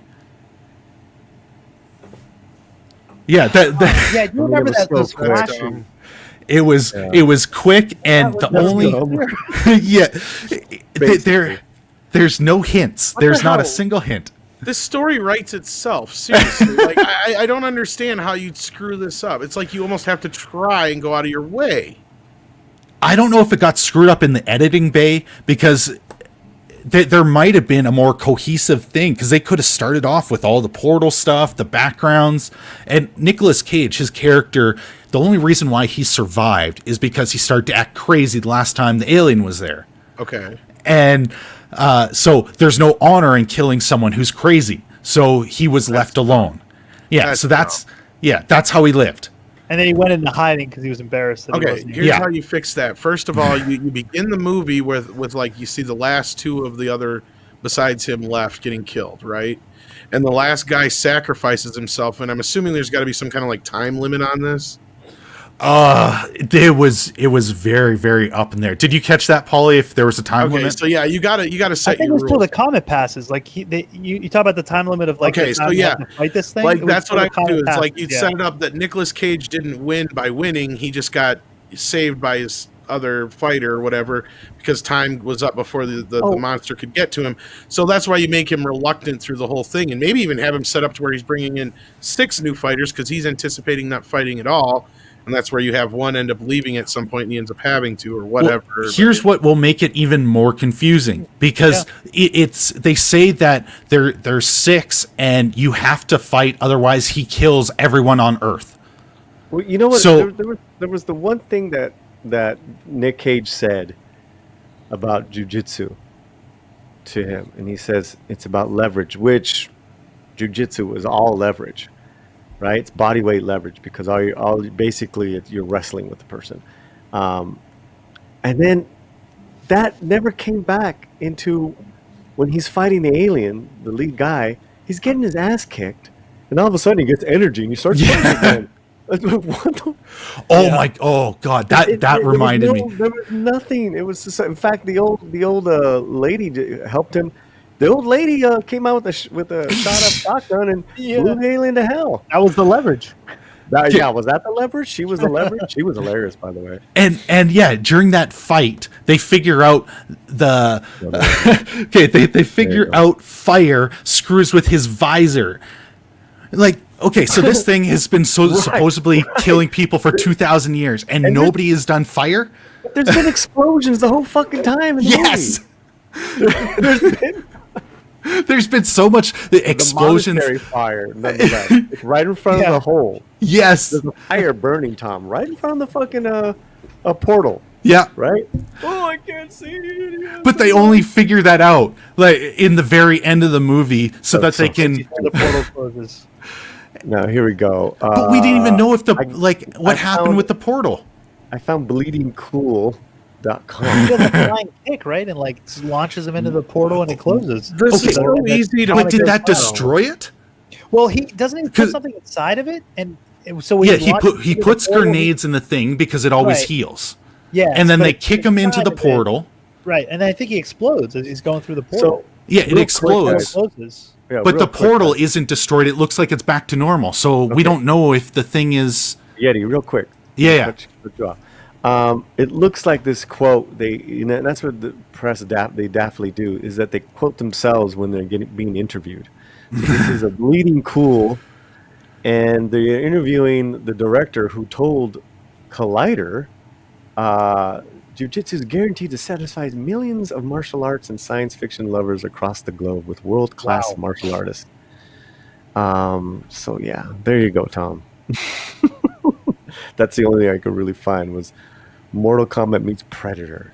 Yeah, Yeah, do you remember was that so those quick. flashes? it was quick, and the That was only good. yeah, there's no hints. the There's not a hell? single hint. this story writes itself. Seriously, like I don't understand how you'd screw this up. It's like you almost have to try and go out of your way. I don't know if it got screwed up in the editing bay, because there might have been a more cohesive thing, because they could have started off with all the portal stuff, the backgrounds, and Nicolas Cage, his character, the only reason why he survived is because he started to act crazy the last time the alien was there. Okay. And so there's no honor in killing someone who's crazy. So he was left alone. Yeah, so that's how he lived. And then he went into hiding because he was embarrassed. That Okay, he here's how you fix that. First of all, you begin the movie with like you see the last two of the other besides him left getting killed, right? And the last guy sacrifices himself, and I'm assuming there's got to be some kind of like time limit on this. It was very, very up in there. Did you catch that, Paulie? If there was a time limit? So yeah, you gotta set I think your it was rules. till the comet passes. Like you talk about the time limit of like Okay, the time so you yeah, have to fight this thing. Like It was that's till what the I do. comet It's like passes, you'd set it up that Nicolas Cage didn't win by winning; he just got saved by his other fighter or whatever because time was up before the monster could get to him. So that's why you make him reluctant through the whole thing, and maybe even have him set up to where he's bringing in 6 new fighters because he's anticipating not fighting at all. And that's where you have one end up leaving at some point and he ends up having to or whatever. Well, here's what will make it even more confusing because they say that there's 6 and you have to fight, otherwise he kills everyone on Earth. Well, you know what? So there was the one thing that Nick Cage said about jiu-jitsu to him, and he says it's about leverage, which jiu-jitsu is all leverage. Right, it's body weight leverage because basically you're wrestling with the person, and then that never came back into when he's fighting the alien, the lead guy. He's getting his ass kicked, and all of a sudden he gets energy and he starts fighting again. What the? Oh God, that reminded me. There was nothing. It was just, in fact, the old lady helped him. The old lady came out with a shot up shotgun and blew the alien to hell. That was the leverage. Was that the leverage? She was the leverage. She was hilarious, by the way. And yeah, during that fight, they figure out they figure out fire screws with his visor. Like, okay, so this thing has been supposedly killing people for 2,000 years, and nobody has done fire. There's been explosions the whole fucking time. In the movie. There's been so much explosions. The monastery fire, nonetheless. It's right in front of the hole. Yes. There's a fire burning, Tom, right in front of the fucking a portal. Yeah. Right? Oh, I can't see it. But they only figure that out like in the very end of the movie so that they can The portal closes. Now, here we go. But we didn't even know if what happened with the portal. I found bleedingcool.com. He does a flying kick, right? And like launches him into the portal and it closes. This is so easy to. But did that destroy it? Well, he doesn't put something inside of it, and so when he puts grenades in the thing because it always heals. Yeah, and then they kick him into the portal. Right, and I think he explodes as he's going through the portal. So, it explodes. Yeah, but the portal isn't destroyed. It looks like it's back to normal. So we don't know if the thing is Yeti. Real quick. Yeah. It looks like this quote. And that's what the press they daftly do is that they quote themselves when they're being interviewed. So this is a bleeding cool, and they're interviewing the director who told Collider, "Jiu-Jitsu is guaranteed to satisfy millions of martial arts and science fiction lovers across the globe with world-class martial artists." So yeah, there you go, Tom. That's the only thing I could really find was Mortal Kombat meets Predator.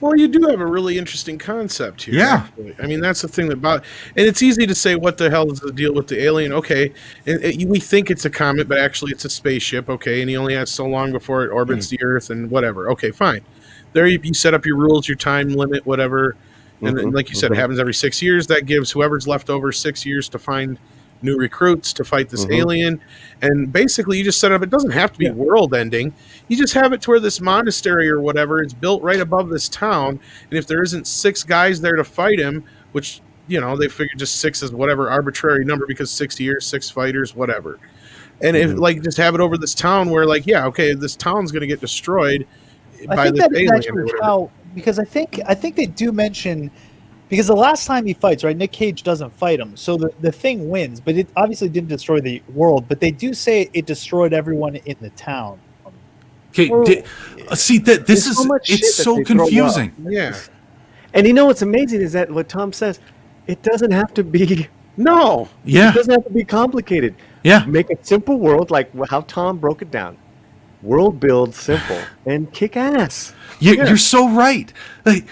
Well, you do have a really interesting concept here. Yeah. Actually. I mean, that's the thing and it's easy to say, what the hell is the deal with the alien? Okay, and we think it's a comet, but actually it's a spaceship, okay, and he only has so long before it orbits the Earth and whatever. Okay, fine. There you set up your rules, your time limit, whatever, and then, like you said, it happens every 6 years. That gives whoever's left over 6 years to find new recruits to fight this alien, and basically you just set up, it doesn't have to be world ending, you just have it to where this monastery or whatever is built right above this town, and if there isn't 6 guys there to fight him, which they figure just 6 is whatever arbitrary number because 6 years, 6 fighters, whatever, and if just have it over this town where this town's going to get destroyed by this alien or whatever. Because I think they do mention. Because the last time he fights, right, Nick Cage doesn't fight him, so the thing wins. But it obviously didn't destroy the world. But they do say it destroyed everyone in the town. Okay, see that this is it's so confusing. Yeah, and what's amazing is that what Tom says, it doesn't have to be. No. Yeah. It doesn't have to be complicated. Yeah. Make a simple world like how Tom broke it down. World build simple and kick ass. You're so right. Like,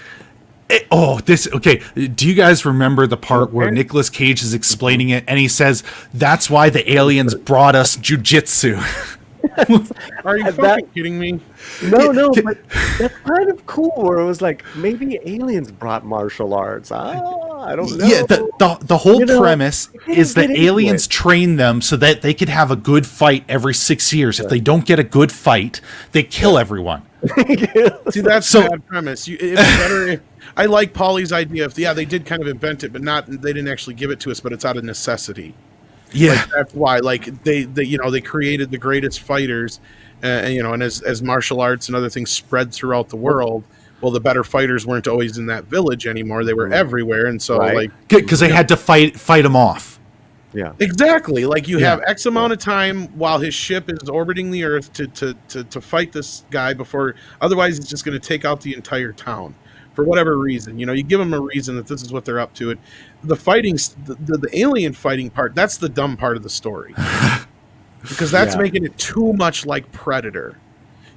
Okay. Do you guys remember the part where Nicolas Cage is explaining it and he says, that's why the aliens brought us jujitsu? Are you fucking kidding me? No, but that's kind of cool. Where it was like maybe aliens brought martial arts. I don't know. Yeah, the whole premise is that aliens train them so that they could have a good fight every 6 years. If they don't get a good fight, they kill everyone. See, that's a bad premise. It's better. I like Paulie's idea of they did kind of invent it, but they didn't actually give it to us, but it's out of necessity. Yeah, like, that's why. Like they created the greatest fighters, and as martial arts and other things spread throughout the world, well, the better fighters weren't always in that village anymore. They were everywhere, and so because they had to fight them off. Yeah, exactly. Like you have X amount of time while his ship is orbiting the Earth to fight this guy before. Otherwise, he's just going to take out the entire town for whatever reason. You give them a reason that this is what they're up to. It. The fighting, the alien fighting part, that's the dumb part of the story, because that's making it too much like Predator.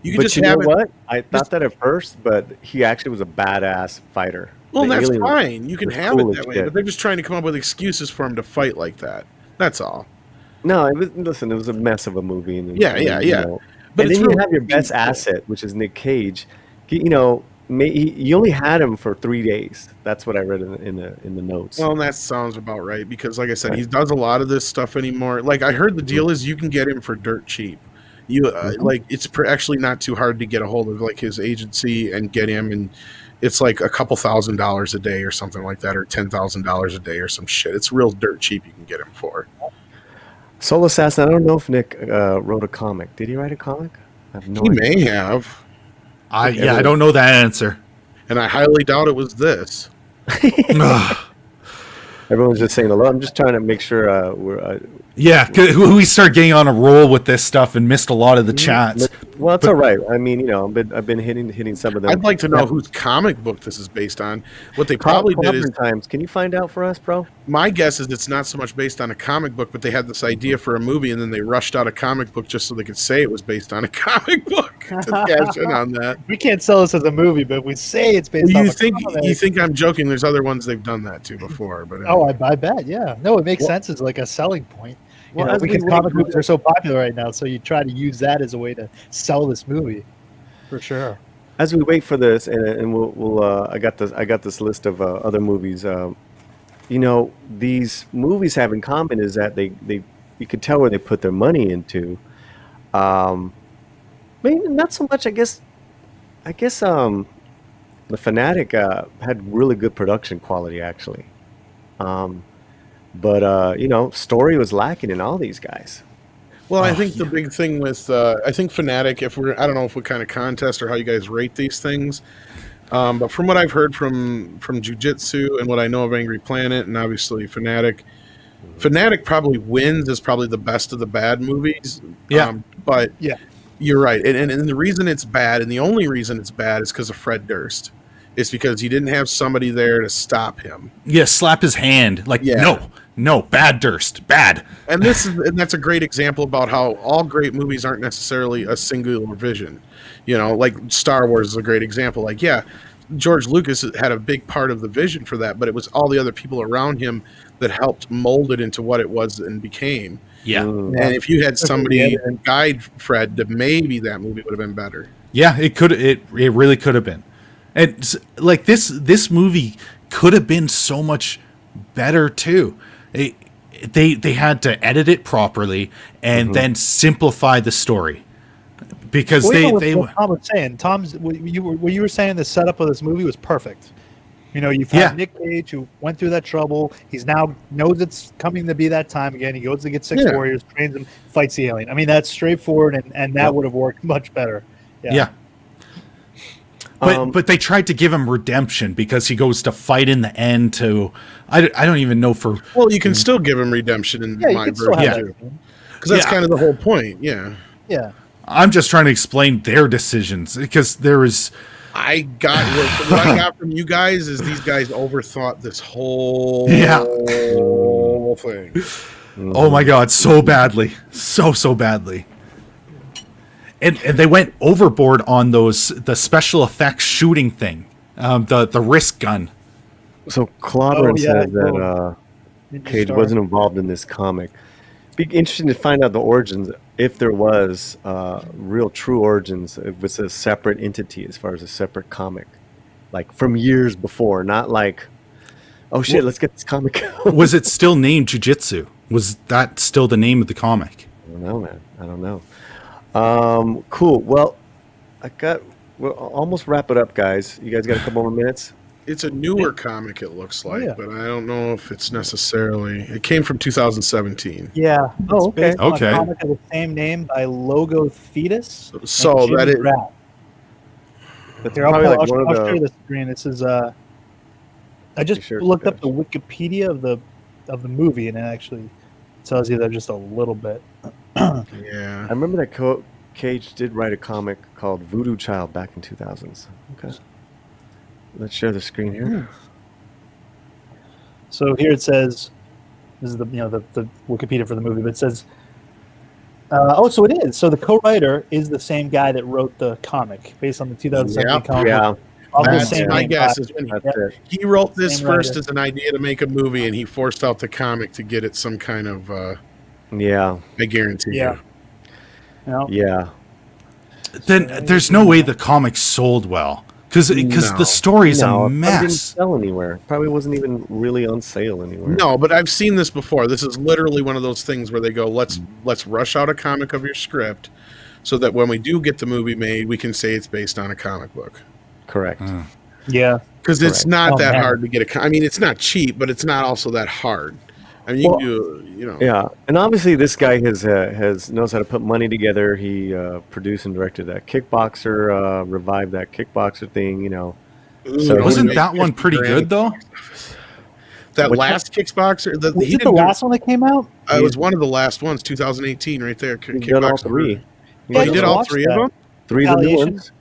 You know what? I thought that at first, but he actually was a badass fighter. Well, that's fine. You can have it that way, but they're just trying to come up with excuses for him to fight like that. That's all. No, it was a mess of a movie. And, But and then you have your best asset, which is Nick Cage. You only had him for 3 days. That's what I read in the notes. Well, that sounds about right, because like I said, he does a lot of this stuff anymore. Like I heard the deal is you can get him for dirt cheap. It's actually not too hard to get a hold of like his agency and get him, and it's like a couple $1,000s a day or something like that, or $10,000 a day or some shit. It's real dirt cheap you can get him for. Soul Assassin. I don't know if Nick wrote a comic. Did he write a comic? I have no idea. May have. I don't know that answer, and I highly doubt it was this. Everyone's just saying hello. I'm just trying to make sure we're. We start getting on a roll with this stuff and missed a lot of the chats. Well, it's all right. I mean, I've been hitting some of them. I'd like to know whose comic book this is based on. What they probably did is times. Can you find out for us, bro? My guess is it's not so much based on a comic book, but they had this idea for a movie, and then they rushed out a comic book just so they could say it was based on a comic book to cash in on that. We can't sell this as a movie, but we say it's based on. You think I'm joking? There's other ones they've done that to before, but I bet. Yeah, no, it makes sense as like a selling point. Because comic books are so popular right now, so you try to use that as a way to sell this movie, for sure. As we wait for this, and we'll I got this list of other movies. These movies have in common is that they you could tell where they put their money into. Maybe not so much. I guess the Fanatic had really good production quality actually. But story was lacking in all these guys. Well, I think the big thing with I think Fanatic, I don't know if what kind of contest or how you guys rate these things, but from what I've heard from Jiu-Jitsu and what I know of Angry Planet and obviously Fanatic probably wins as probably the best of the bad movies. But you're right, and the reason it's bad, and the only reason it's bad, is because of Fred Durst. It's because he didn't have somebody there to stop him. Yeah, slap his hand. Like, no, bad Durst, bad. And that's a great example about how all great movies aren't necessarily a singular vision. Like Star Wars is a great example. Like, George Lucas had a big part of the vision for that, but it was all the other people around him that helped mold it into what it was and became. Yeah. And if you had somebody guide Fred, that maybe that movie would have been better. Yeah, it could. It really could have been. And like this movie could have been so much better too. They had to edit it properly and then simplify the story because what Tom was saying. What you were saying, the setup of this movie was perfect. You've had Nick Cage who went through that trouble. He's now knows it's coming to be that time again. He goes to get 6 warriors, trains them, fights the alien. I mean, that's straightforward, and that would have worked much better. Yeah. But they tried to give him redemption because he goes to fight in the end to I don't even know for. Well, you can still give him redemption in my version, because that's kind of the whole point. Yeah. I'm just trying to explain their decisions because there is. What I got from you guys is these guys overthought this whole thing. Oh my God, so badly, so badly. And they went overboard on the special effects shooting thing the wrist gun. So Clobberin Oh, yeah, says that Ninja Cage Star. wasn't involved in this comic. Be interesting to find out the origins, if there was real true origins, if it's a separate entity as far as a separate comic, like from years before, not like, oh shit, let's get this comic out. Was it still named Jiu-Jitsu? Was that still the name of the comic? I don't know, man. I don't know. Cool. Well, we'll almost wrap it up, guys. You guys got a couple more minutes? It's a newer comic, it looks like, yeah. but I don't know if it's necessarily. It came from 2017. Yeah. Oh, It's based on okay. a comic of the same name by Logo Fetus. So and that Jimmy it, Rapp. That's Here, I'll probably like I'll one of show you the. the screen. This is I just Sure, looked up yes. the Wikipedia of the movie, and it actually tells you that just a little bit. I yeah. remember that Cage did write a comic called Voodoo Child back in 2000s. Okay. Let's share the screen here. So here it says, this is the Wikipedia for the movie, but it says, so it is. So the co-writer is the same guy that wrote the comic based on the 2017 Yep. comic. Yeah, Of the That's same my name guess guy. is when that's Yep. it. he wrote this Same first writer. as an idea to make a movie, and he forced out the comic to get it some kind of. Yeah, I guarantee Yeah. you. You know? yeah. Then there's no way the comic sold well because No. the story's No, a it probably didn't mess. sell anywhere. Probably wasn't even really on sale anywhere. No, but I've seen this before. This is literally one of those things where they go, let's rush out a comic of your script, so that when we do get the movie made, we can say it's based on a comic book. Correct. Yeah. Because it's Correct. not Oh, that man. hard to get I mean, it's not cheap, but it's not also that hard. I mean, you Well, can do, you know. Yeah, and obviously this guy has knows how to put money together. He produced and directed that Kickboxer, revived that Kickboxer thing. You know, Ooh, So it Wasn't made that one 50 pretty grand. good though? That Which last Kickboxer, Was he it the didn't do- last one that came out? it was one of the last ones, 2018, right there. he's done all Kickboxer. three. Yeah, Oh, I he just did all watched three that. of them? Three of the new Retaliation? ones.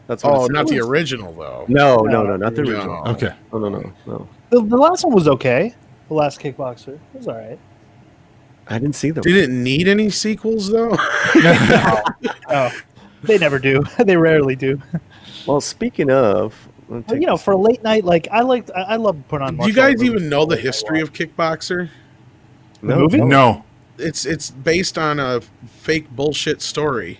That's what Oh, it not the says. original though. No, No, not the no. original. Okay. Oh, no. The last one was okay. The last Kickboxer. It was all right. I didn't see them. Did it need any sequels though? Oh, they never do. They rarely do. Well, speaking of, Well, for a late night, like I love to put on. Do you martial guys art movies even know the late night history watch. of Kickboxer? no, movie? No. It's based on a fake bullshit story.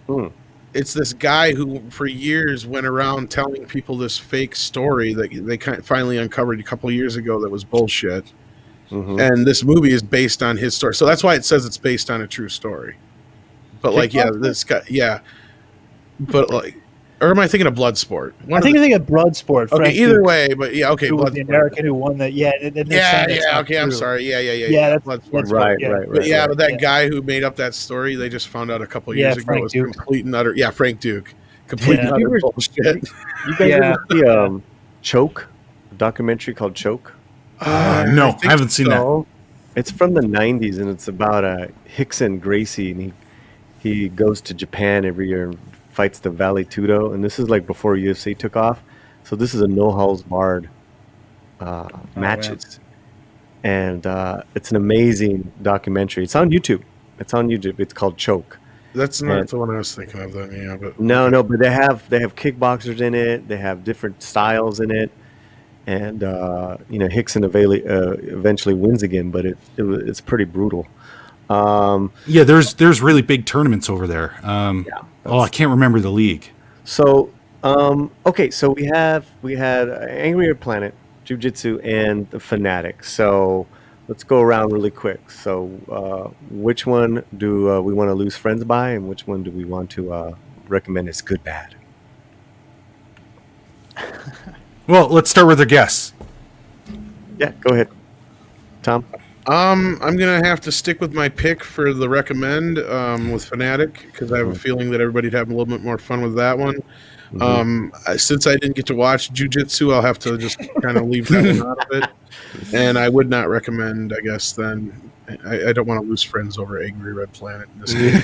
Hmm. It's this guy who for years went around telling people this fake story that they finally uncovered a couple of years ago that was bullshit. Mhm. And this movie is based on his story. So that's why it says it's based on a true story. But like, yeah, this guy, yeah. But like, or am I thinking of Bloodsport? I think you're thinking of Bloodsport. Okay, Frank either Duke, way, but yeah, okay, who was the Bloodsport. American who won that. Yeah, and they're saying that's Yeah, not okay, I'm true. sorry. Yeah, Yeah, that's Bloodsport. Right, yeah. right. But yeah, but that yeah. guy who made up that story, they just found out a couple Yeah, years ago Frank was Duke. complete and utter. Yeah, Frank Duke, complete Yeah. and utter bullshit. You guys Yeah. ever see Choke? A documentary no, No, I haven't seen that. It's from the 90s, and it's about Hickson Gracie, and he goes to Japan every year and fights the Vale Tudo, and this is like before UFC took off. So this is a no holds barred matches, and it's an amazing documentary. It's on YouTube. It's called Choke. That's not Yeah. the one I was thinking of. Then, yeah, but No, but they have kickboxers in it. They have different styles in it, and Hickson eventually wins again, but it's pretty brutal. Yeah, there's really big tournaments over there. I can't remember the league. So okay, so we had Angry Red Planet, Jiu-Jitsu, and the Fanatic. So let's go around really quick. So which one do we want to lose friends by, and which one do we want to recommend as good bad? Well, let's start with our guess. Yeah, go ahead, Tom. I'm gonna have to stick with my pick for the recommend with Fanatic because I have a feeling that everybody'd have a little bit more fun with that one. Since I didn't get to watch Jiu-Jitsu, I'll have to just kind of leave that one out of it. And I would not recommend, I guess, then. I don't want to lose friends over Angry Red Planet in this game.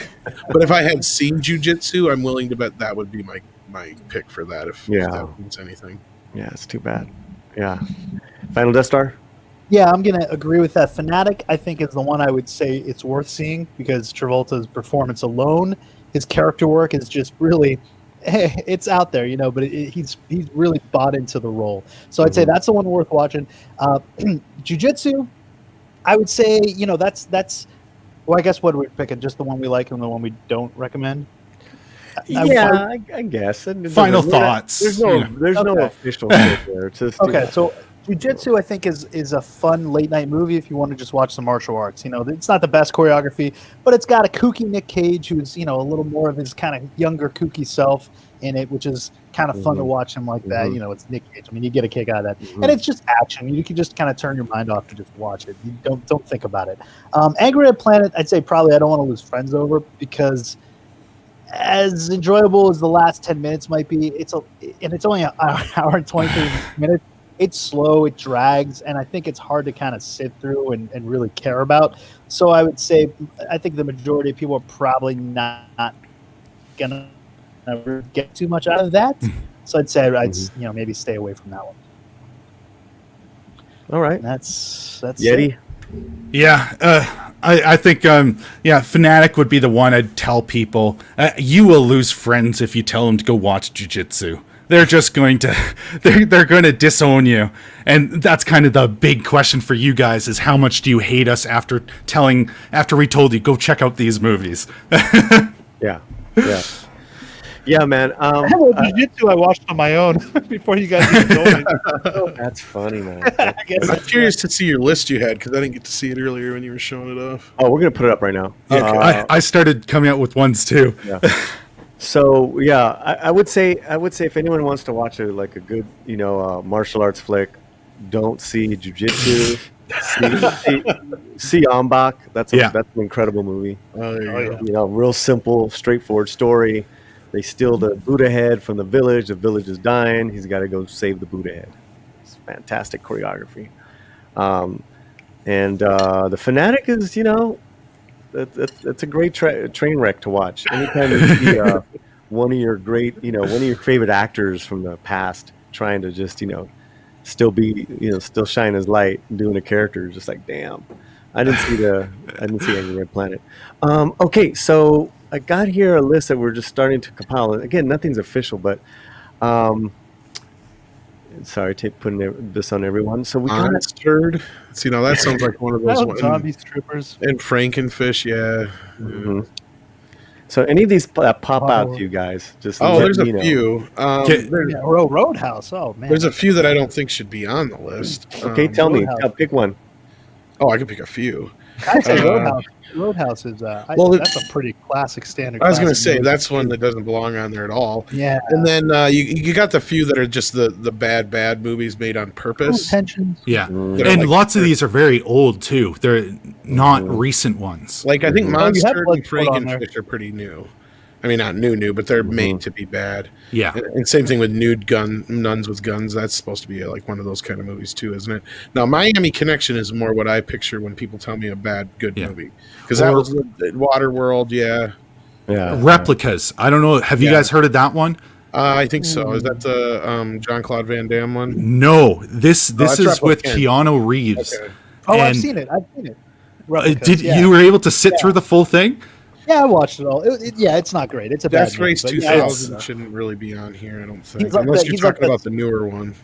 But if I had seen Jiu-Jitsu, I'm willing to bet that would be my pick for that if that means anything. Yeah, it's too bad. Yeah. Final Death Star? Yeah, I'm going to agree with that. Fanatic, I think, is the one I would say it's worth seeing because Travolta's performance alone, his character work is just really, it's out there, but he's really bought into the role. So I'd say that's the one worth watching. Jiu-Jitsu, I would say, that's. Well, I guess what we're picking, just the one we like and the one we don't recommend. I guess. Final thoughts. There's no official shit there. It's just, okay, so Jiu-Jitsu, I think, is a fun late-night movie if you want to just watch some martial arts. It's not the best choreography, but it's got a kooky Nick Cage who's, a little more of his kind of younger, kooky self in it, which is kind of fun to watch him like that. It's Nick Cage. I mean, you get a kick out of that. And it's just action. You can just kind of turn your mind off to just watch it. You don't think about it. Angry Red Planet, I'd say probably I don't want to lose friends over, because as enjoyable as the last 10 minutes might be, it's only an hour and 23 minutes. It's slow, it drags, and I think it's hard to kind of sit through and really care about. So I would say I think the majority of people are probably not gonna get too much out of that. So I'd say I'd maybe stay away from that one. All right. That's Yeti. it. Yeah, I think Fanatic would be the one I'd tell people. You will lose friends if you tell them to go watch Jiu-Jitsu. They're just going to they're going to disown you, and that's kind of the big question for you guys: is how much do you hate us after we told you go check out these movies? Yeah, man. Jiu-Jitsu I watched on my own before you guys even told me. That's funny, man. I'm curious to see your list you had, because I didn't get to see it earlier when you were showing it off. Oh, we're gonna put it up right now. I started coming out with ones too. Yeah. So I would say if anyone wants to watch a good martial arts flick, don't see Jiu-Jitsu. see Ambach. That's an incredible movie. Real simple, straightforward story. They steal the Buddha head from the village. The village is dying. He's got to go save the Buddha head. It's fantastic choreography. And the Fanatic is, it's a great train wreck to watch. Anytime you see one of your favorite actors from the past trying to just, still shine his light doing a character, just like, damn. I didn't see Angry Red Planet. Okay, so I got here a list that we're just starting to compile. Again, nothing's official, but sorry, putting this on everyone. So we got Honest Turd. See, now that sounds like one of those ones. Zombies, Troopers, and Frankenfish. Yeah. Mm-hmm. So any of these pop out to you guys? Just there's a few. Roadhouse. Oh man, there's a few that I don't think should be on the list. Okay, tell me. Pick one. Oh, I can pick a few. I'd say Roadhouse. Roadhouse is that's a pretty classic standard. I was going to say that's one that doesn't belong on there at all. Yeah, and then you got the few that are just the bad movies made on purpose. Intentions. Yeah, and lots of these are very old too. They're not recent ones. Like I think Monster and Frankenfish are pretty new. I mean, not new, but they're made to be bad. Yeah, and same thing with Nuns with Guns. That's supposed to be like one of those kind of movies too, isn't it? Now, Miami Connection is more what I picture when people tell me a good movie, because that was Waterworld. Yeah. Replicas. I don't know. Have you guys heard of that one? I think so. Is that the Jean-Claude Van Damme one? No, this is with Keanu Reeves. Okay. Oh, I've seen it. Replicas, you were able to sit through the full thing? Yeah, I watched it all. It's not great. It's a Death bad Race movie, 2000 shouldn't really be on here, I don't think. Like Unless you're talking about the newer one.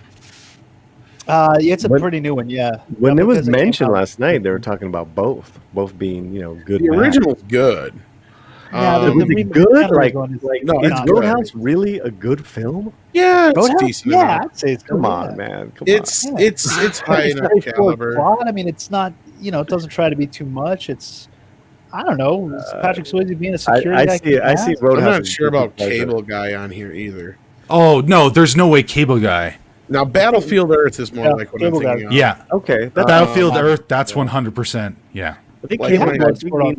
It's a pretty new one, yeah. When it was mentioned last night, they were talking about both being, good. The original's good. Was it good? No, is Roadhouse really a good film? Yeah, it's decent. Yeah, I'd say it's good. Come on, man. It's high enough caliber. Plot. I mean, it's not, it doesn't try to be too much. It's, I don't know. Patrick Swayze being a security guy. I see Roadhouse. I'm not sure about Cable Guy on here either. Oh, no, there's no way Cable Guy. Now, Battlefield Earth is more like what I'm thinking of. Yeah. Okay. Battlefield Earth, that's 100%. Yeah. I think Cable Guy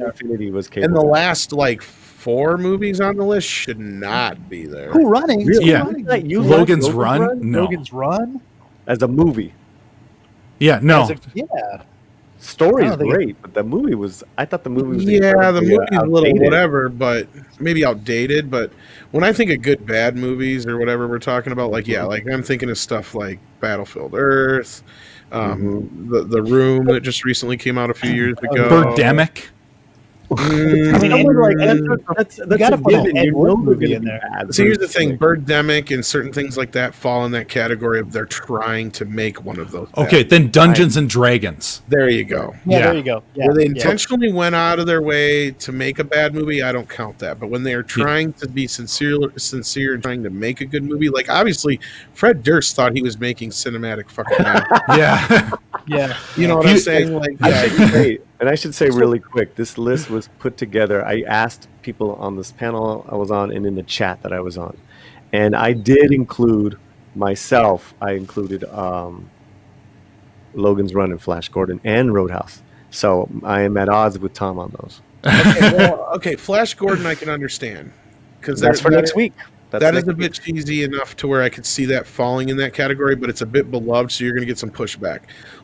Infinity was Cable And the Guy. last, 4 movies on the list should not be there. Who Running? Really? Yeah. Logan's Run? No. Logan's Run? As a movie. Yeah, no. Story is great, but the movie was. I thought the movie was. Yeah, the movie's a little outdated. whatever, but maybe outdated. But when I think of good bad movies or whatever we're talking about, I'm thinking of stuff like Battlefield Earth, the Room that just recently came out a few years ago. Birdemic. I mean, Ed Wood, That's you got to a put an given. Ed You Wood know they're movie gonna in be there. bad. So here's the thing: Birdemic and certain things like that fall in that category of they're trying to make one of those. Okay, then Dungeons and Dragons. There you go. Yeah, Yeah. there you go. Yeah, Where they yeah. intentionally went out of their way to make a bad movie, I don't count that. But when they are trying to be sincere and trying to make a good movie, like obviously Fred Durst thought he was making cinematic fucking magic. Yeah. Yeah. You know what I'm saying? Like, yeah, I should say really quick, this list was put together. I asked people on this panel I was on and in the chat that I was on. And I did include myself. I included Logan's Run and Flash Gordon and Roadhouse. So I am at odds with Tom on those. okay, Flash Gordon I can understand. Because That's for next week. That is a bit cheesy enough to where I could see that falling in that category, but it's a bit beloved, so you're going to get some pushback.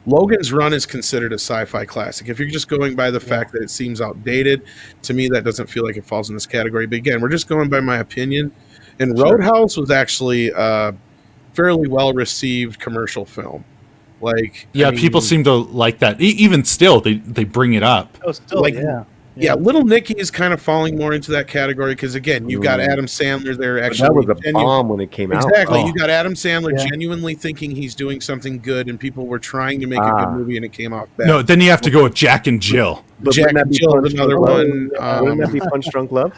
Logan's Run is considered a sci-fi classic. If you're just going by the fact that it seems outdated, to me that doesn't feel like it falls in this category. But again, we're just going by my opinion. And Roadhouse was actually a fairly well-received commercial film. Like, Yeah, I mean, people seem to like that. Even still, they bring it up. Oh, still, like, yeah. Little Nicky is kind of falling more into that category because again, you've got Adam Sandler there. Actually, that was a bomb when it came out. Exactly, Oh. you got Adam Sandler Yeah. genuinely thinking he's doing something good, and people were trying to make a good movie, and it came off bad. No, then you have to go with Jack and Jill. But Jack wouldn't that and be Jill Punch is another Drunk Love? one. Wouldn't that be Punch Drunk Love?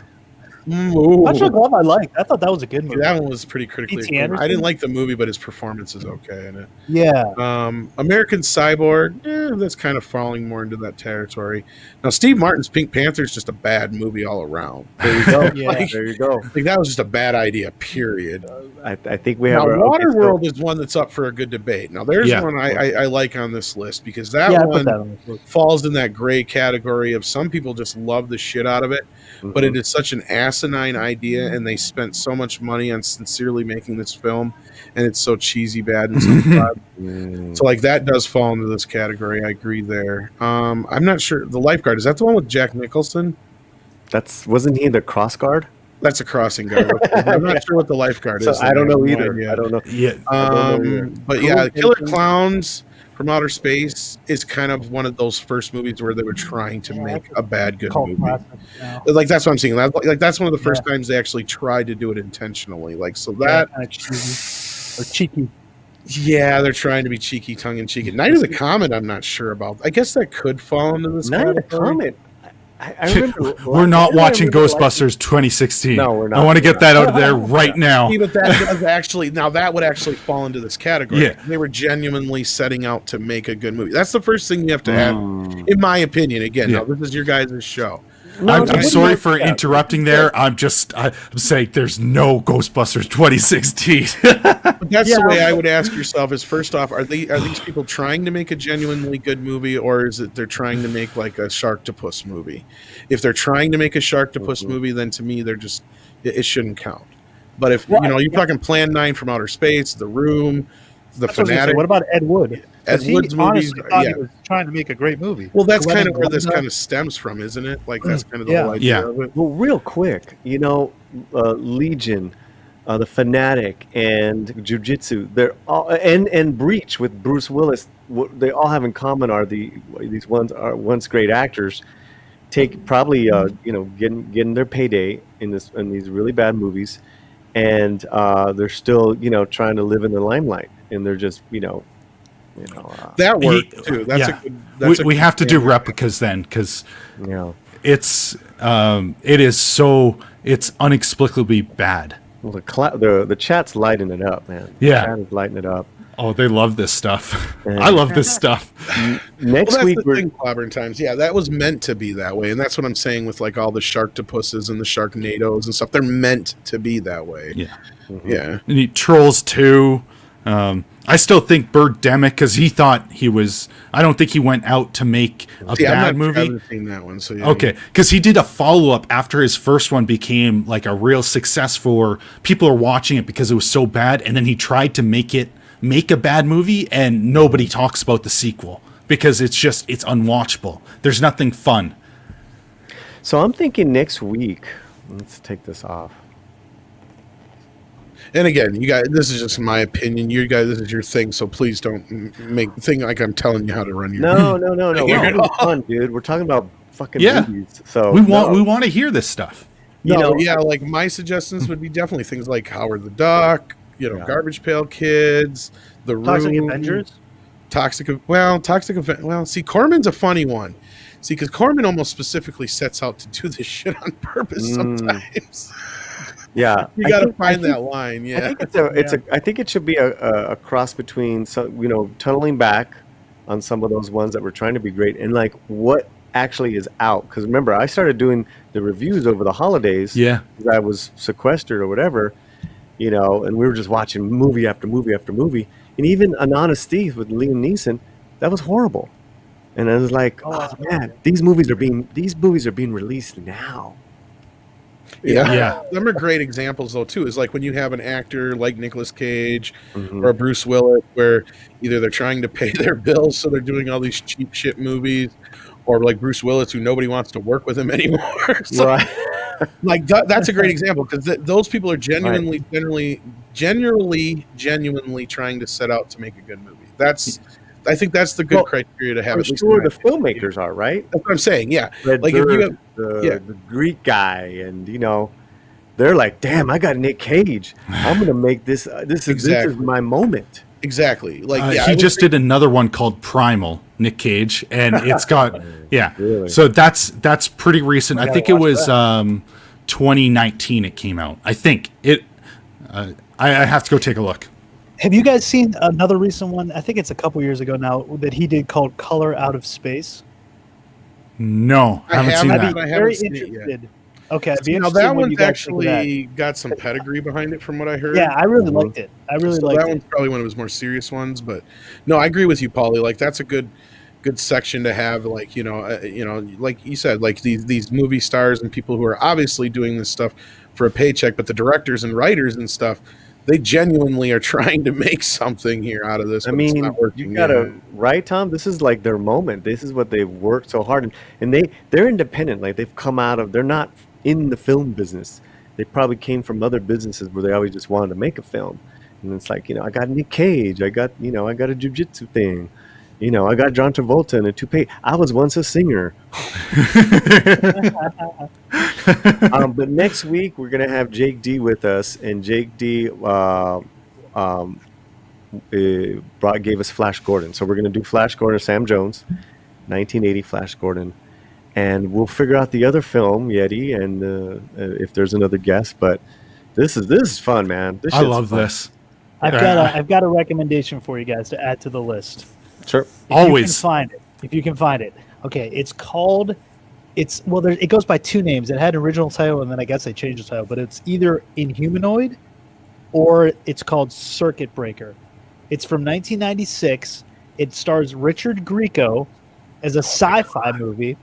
Punch Drunk Love, I liked. I thought that was a good movie. That one was pretty critically P.T. acclaimed. I Anderson? didn't like the movie, but his performance is okay in it. Yeah. American Cyborg, that's kind of falling more into that territory. Now, Steve Martin's Pink Panther is just a bad movie all around. There you go. Yeah. There you go. Like that was just a bad idea. Period. I think we have Now, our Waterworld is one that's up for a good debate. Now, there's Yeah. one I like on this list because that Yeah, I one put that on this list. falls in that gray category of some people just love the shit out of it, but it is such an asinine idea, and they spent so much money on sincerely making this film, and it's so cheesy bad and so bad. So, like, that does fall into this category. I agree there. I'm not sure. The Lifeguard, is that the one with Jack Nicholson? Wasn't he the cross guard? That's a crossing guard. I'm not sure what the Lifeguard So is. I don't know have no either. idea. I don't know. Yeah. But yeah, Killer Clowns from Outer Space is kind of one of those first movies where they were trying to make a bad good Cult movie. classic now. Like that's what I'm saying. Like that's one of the first times they actually tried to do it intentionally. Like so that Kinda cheesy. Or cheeky. yeah, they're trying to be cheeky, tongue in cheek. Night of the Comet, I'm not sure about. I guess that could fall into this Night of the category. Comet. I remember. We're not watching I remember Ghostbusters 2016. No, we're not. I want to get that out of there right now. See, but that does actually that would actually fall into this category. Yeah. They were genuinely setting out to make a good movie. That's the first thing you have to have, in my opinion. Again, Yeah. now this is your guys' show. I'm sorry for interrupting there. I'm saying there's no Ghostbusters 2016. But that's the way I would ask yourself: is first off, are these people trying to make a genuinely good movie, or is it they're trying to make like a Sharktopus movie? If they're trying to make a Sharktopus movie, then to me, they're just it shouldn't count. But if you're talking Plan 9 from Outer Space, The Room, The Fanatic. What about Ed Wood? Ed Wood's movies, honestly thought he was trying to make a great movie. Well, that's So kind of where when this it kind of stems from, isn't it? Like that's kind of the whole Yeah. idea of it. Well, real quick, Legion, the Fanatic, and Jiu-Jitsu, they're all and Breach with Bruce Willis. What they all have in common are these ones are once great actors take probably getting their payday in these really bad movies, and they're still trying to live in the limelight, and they're just That worked too. That's yeah. a good. We have to do replicas then, because it's it's inexplicably bad. Well, the chat's lighting it up, man. Yeah. The chat is lighting it up. Oh, they love this stuff. Yeah. I love this stuff. Next Well, week that's the we're thing, Clobbering Times. Yeah, that was meant to be that way, and that's what I'm saying with like all the Sharktopuses and the Sharknadoes and stuff. They're meant to be that way. Yeah. Yeah. And Trolls 2. I still think Birdemic, because he thought he was. I don't think he went out to make a See, bad I movie. haven't seen that one, so yeah. Okay, because he did a follow-up after his first one became like a real success for people are watching it because it was so bad, and then he tried to make a bad movie, and nobody talks about the sequel because it's unwatchable. There's nothing fun. So I'm thinking next week. Let's take this off. And again, you guys, this is just my opinion. You guys, this is your thing, so please don't think like I'm telling you how to run your. No. We're having fun, dude. We're talking about fucking Yeah. movies. So we want to hear this stuff. You know, yeah, like my suggestions would be definitely things like Howard the Duck, Yeah. Garbage Pail Kids, The Toxic Room, Avengers. See, Corman's a funny one. See, because Corman almost specifically sets out to do this shit on purpose sometimes. yeah, You got to find that line. Yeah, I think it should be a cross between tunneling back on some of those ones that were trying to be great and like what actually is out. Because remember, I started doing the reviews over the holidays. Yeah, because I was sequestered or whatever, and we were just watching movie after movie after movie, and even An Honest Thief with Liam Neeson, that was horrible. And I was like, oh man, these movies are being released now. Yeah. Them are great examples though too. Is like when you have an actor like Nicolas Cage or Bruce Willis, where either they're trying to pay their bills, so they're doing all these cheap shit movies, or like Bruce Willis, who nobody wants to work with him anymore. So, right. Like that's a great example because those people are genuinely trying to set out to make a good movie. I think that's the good criteria to have. I'm sure the filmmakers are, right? That's what I'm saying. Yeah, Red like Bird, if you have the Greek guy, and they're like, "Damn, I got Nick Cage. I'm gonna make this. This is my moment." Exactly. Like he just did another one called Primal, Nick Cage, and it's got Really? So that's pretty recent. I think it was 2019 it came out. I think it. I have to go take a look. Have you guys seen another recent one? I think it's a couple years ago now that he did called Color Out of Space. No, I haven't seen that. I Very haven't seen it interested. yet. Okay, Now that one's actually got some pedigree behind it, from what I heard. Yeah, I really liked it. That one's probably one of his more serious ones. But no, I agree with you, Paulie. Like that's a good section to have. Like like you said, like these movie stars and people who are obviously doing this stuff for a paycheck, but the directors and writers and stuff, they genuinely are trying to make something here out of this. I mean, you gotta right, Tom. This is like their moment. This is what they've worked so hard, and they're independent. Like they've come out of. They're not in the film business. They probably came from other businesses where they always just wanted to make a film. And it's like, I got Nick Cage. I got a jiu-jitsu thing. I got John Travolta in a toupee. I was once a singer. But next week we're gonna have Jake D with us, and Jake D gave us Flash Gordon. So we're gonna do Flash Gordon, Sam Jones, 1980 Flash Gordon, and we'll figure out the other film, Yeti, and if there's another guest. But this is fun, man. I love this. I've got a recommendation for you guys to add to the list. Sure. If you can find it. Okay, it goes by two names. It had an original title, and then I guess they changed the title. But it's either Inhumanoid or it's called Circuit Breaker. It's from 1996. It stars Richard Grieco as a sci-fi movie.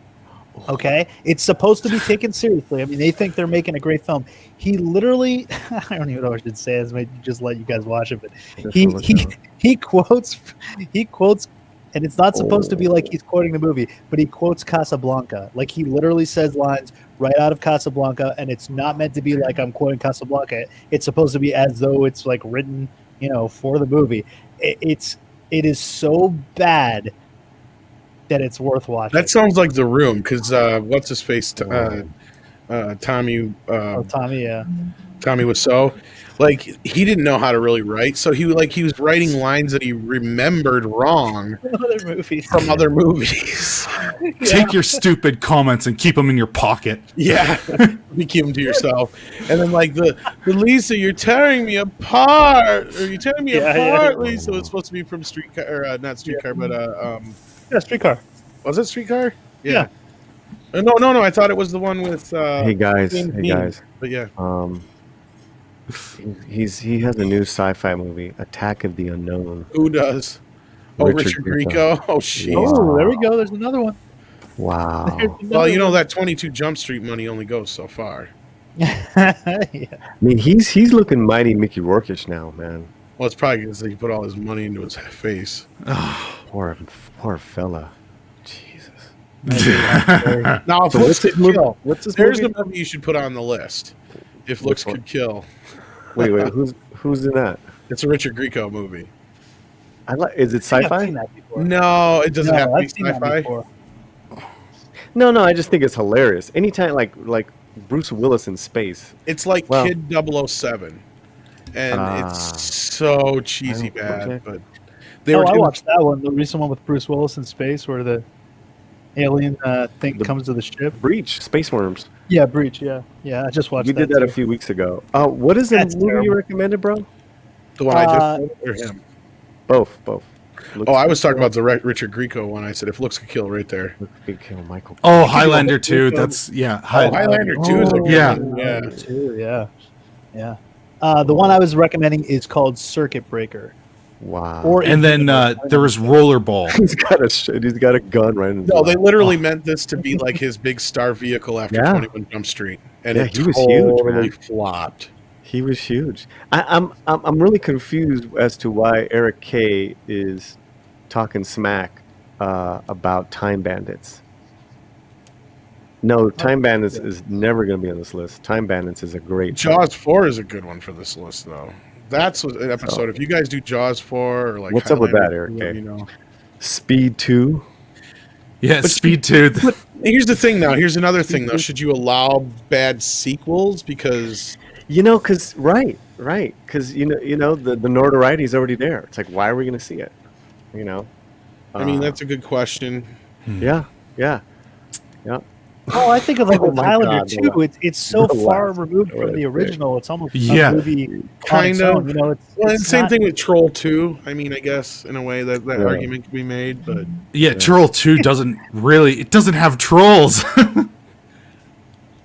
Okay, it's supposed to be taken seriously. I mean, they think they're making a great film. He literally, I don't even know what I should say. I might just let you guys watch it, but he quotes, and it's not supposed to be like he's quoting the movie, but he quotes Casablanca. Like he literally says lines right out of Casablanca, and it's not meant to be like I'm quoting Casablanca. It's supposed to be as though it's like written, for the movie. It is so bad that it's worth watching. That sounds like The Room, because what's his face? Tommy. Tommy, yeah. Tommy Wiseau, like he didn't know how to really write, so he was writing lines that he remembered wrong from other movies. Take your stupid comments and keep them in your pocket. Yeah, you keep them to yourself. And then like the Lisa, you're tearing me apart, or you're tearing me apart, Lisa. It's supposed to be from Streetcar, or not Streetcar, but Streetcar. Was it Streetcar? Yeah. No. I thought it was the one with. Hey guys. But yeah. He has a new sci-fi movie, Attack of the Unknown. Who does? Richard Grieco. Oh shit. Oh, there we go. There's another one. Wow. Well, that 22 Jump Street money only goes so far. Yeah. I mean, he's looking mighty Mickey Rourke-ish now, man. Well, it's probably because he put all his money into his face. Poor fella. Jesus. Now, if So looks could kill, what's this there's movie? the movie you should put on the list. If looks could kill. Wait, who's in that? It's a Richard Grieco movie. Is it I've seen sci-fi? that before. No, it doesn't have to be I've seen that sci-fi. before. No, I just think it's hilarious. Anytime, like Bruce Willis in space. It's like Well- Kid 007, and it's so cheesy bad. okay. But they were I doing- watched that one, the recent one with Bruce Willis in space, where the alien thing The- comes to the ship. Breach, Space Worms. Yeah, Breach. Yeah, I just watched. We did that a too. few weeks ago. What is the That's movie you terrible. recommended, bro? the one I just or him. Both. Oh, I was talking about the Richard Grieco one. I said if looks could kill right there. Big Kill Michael. Oh, Highlander 2. That's Highlander 2 is a good Yeah. one. Yeah. Too, yeah. The one I was recommending is called Circuit Breaker. Wow. Or And then there was Rollerball. he's got a gun right in his No, they lap. literally meant this to be like his big star vehicle after Yeah. 21 Jump Street, and Yeah, it he was huge, totally man. flopped. He was huge. I'm really confused as to why Eric K is talking smack about Time Bandits. No, Time Bandits is never going to be on this list. Time Bandits is a great. Jaws 4 is a good one for this list, though. That's an episode. If you guys do Jaws 4 or like, What's up with that, Highlander, Eric K? you know. Speed 2. Yeah, Speed 2. Here's the thing, now. Here's another thing, though. Should you allow bad sequels? Because Because because the notoriety is already there. It's like, why are we going to see it? I mean, that's a good question. Yeah. Oh, I think of like Oh with my Highlander God, too. It's so the far last- removed what from a the thing. original. It's almost Yeah. a movie on Kind its of. own, Well, and it's same not- thing with Troll 2. I mean, I guess in a way that Yeah. argument could be made, but Yeah, Troll 2 doesn't have trolls.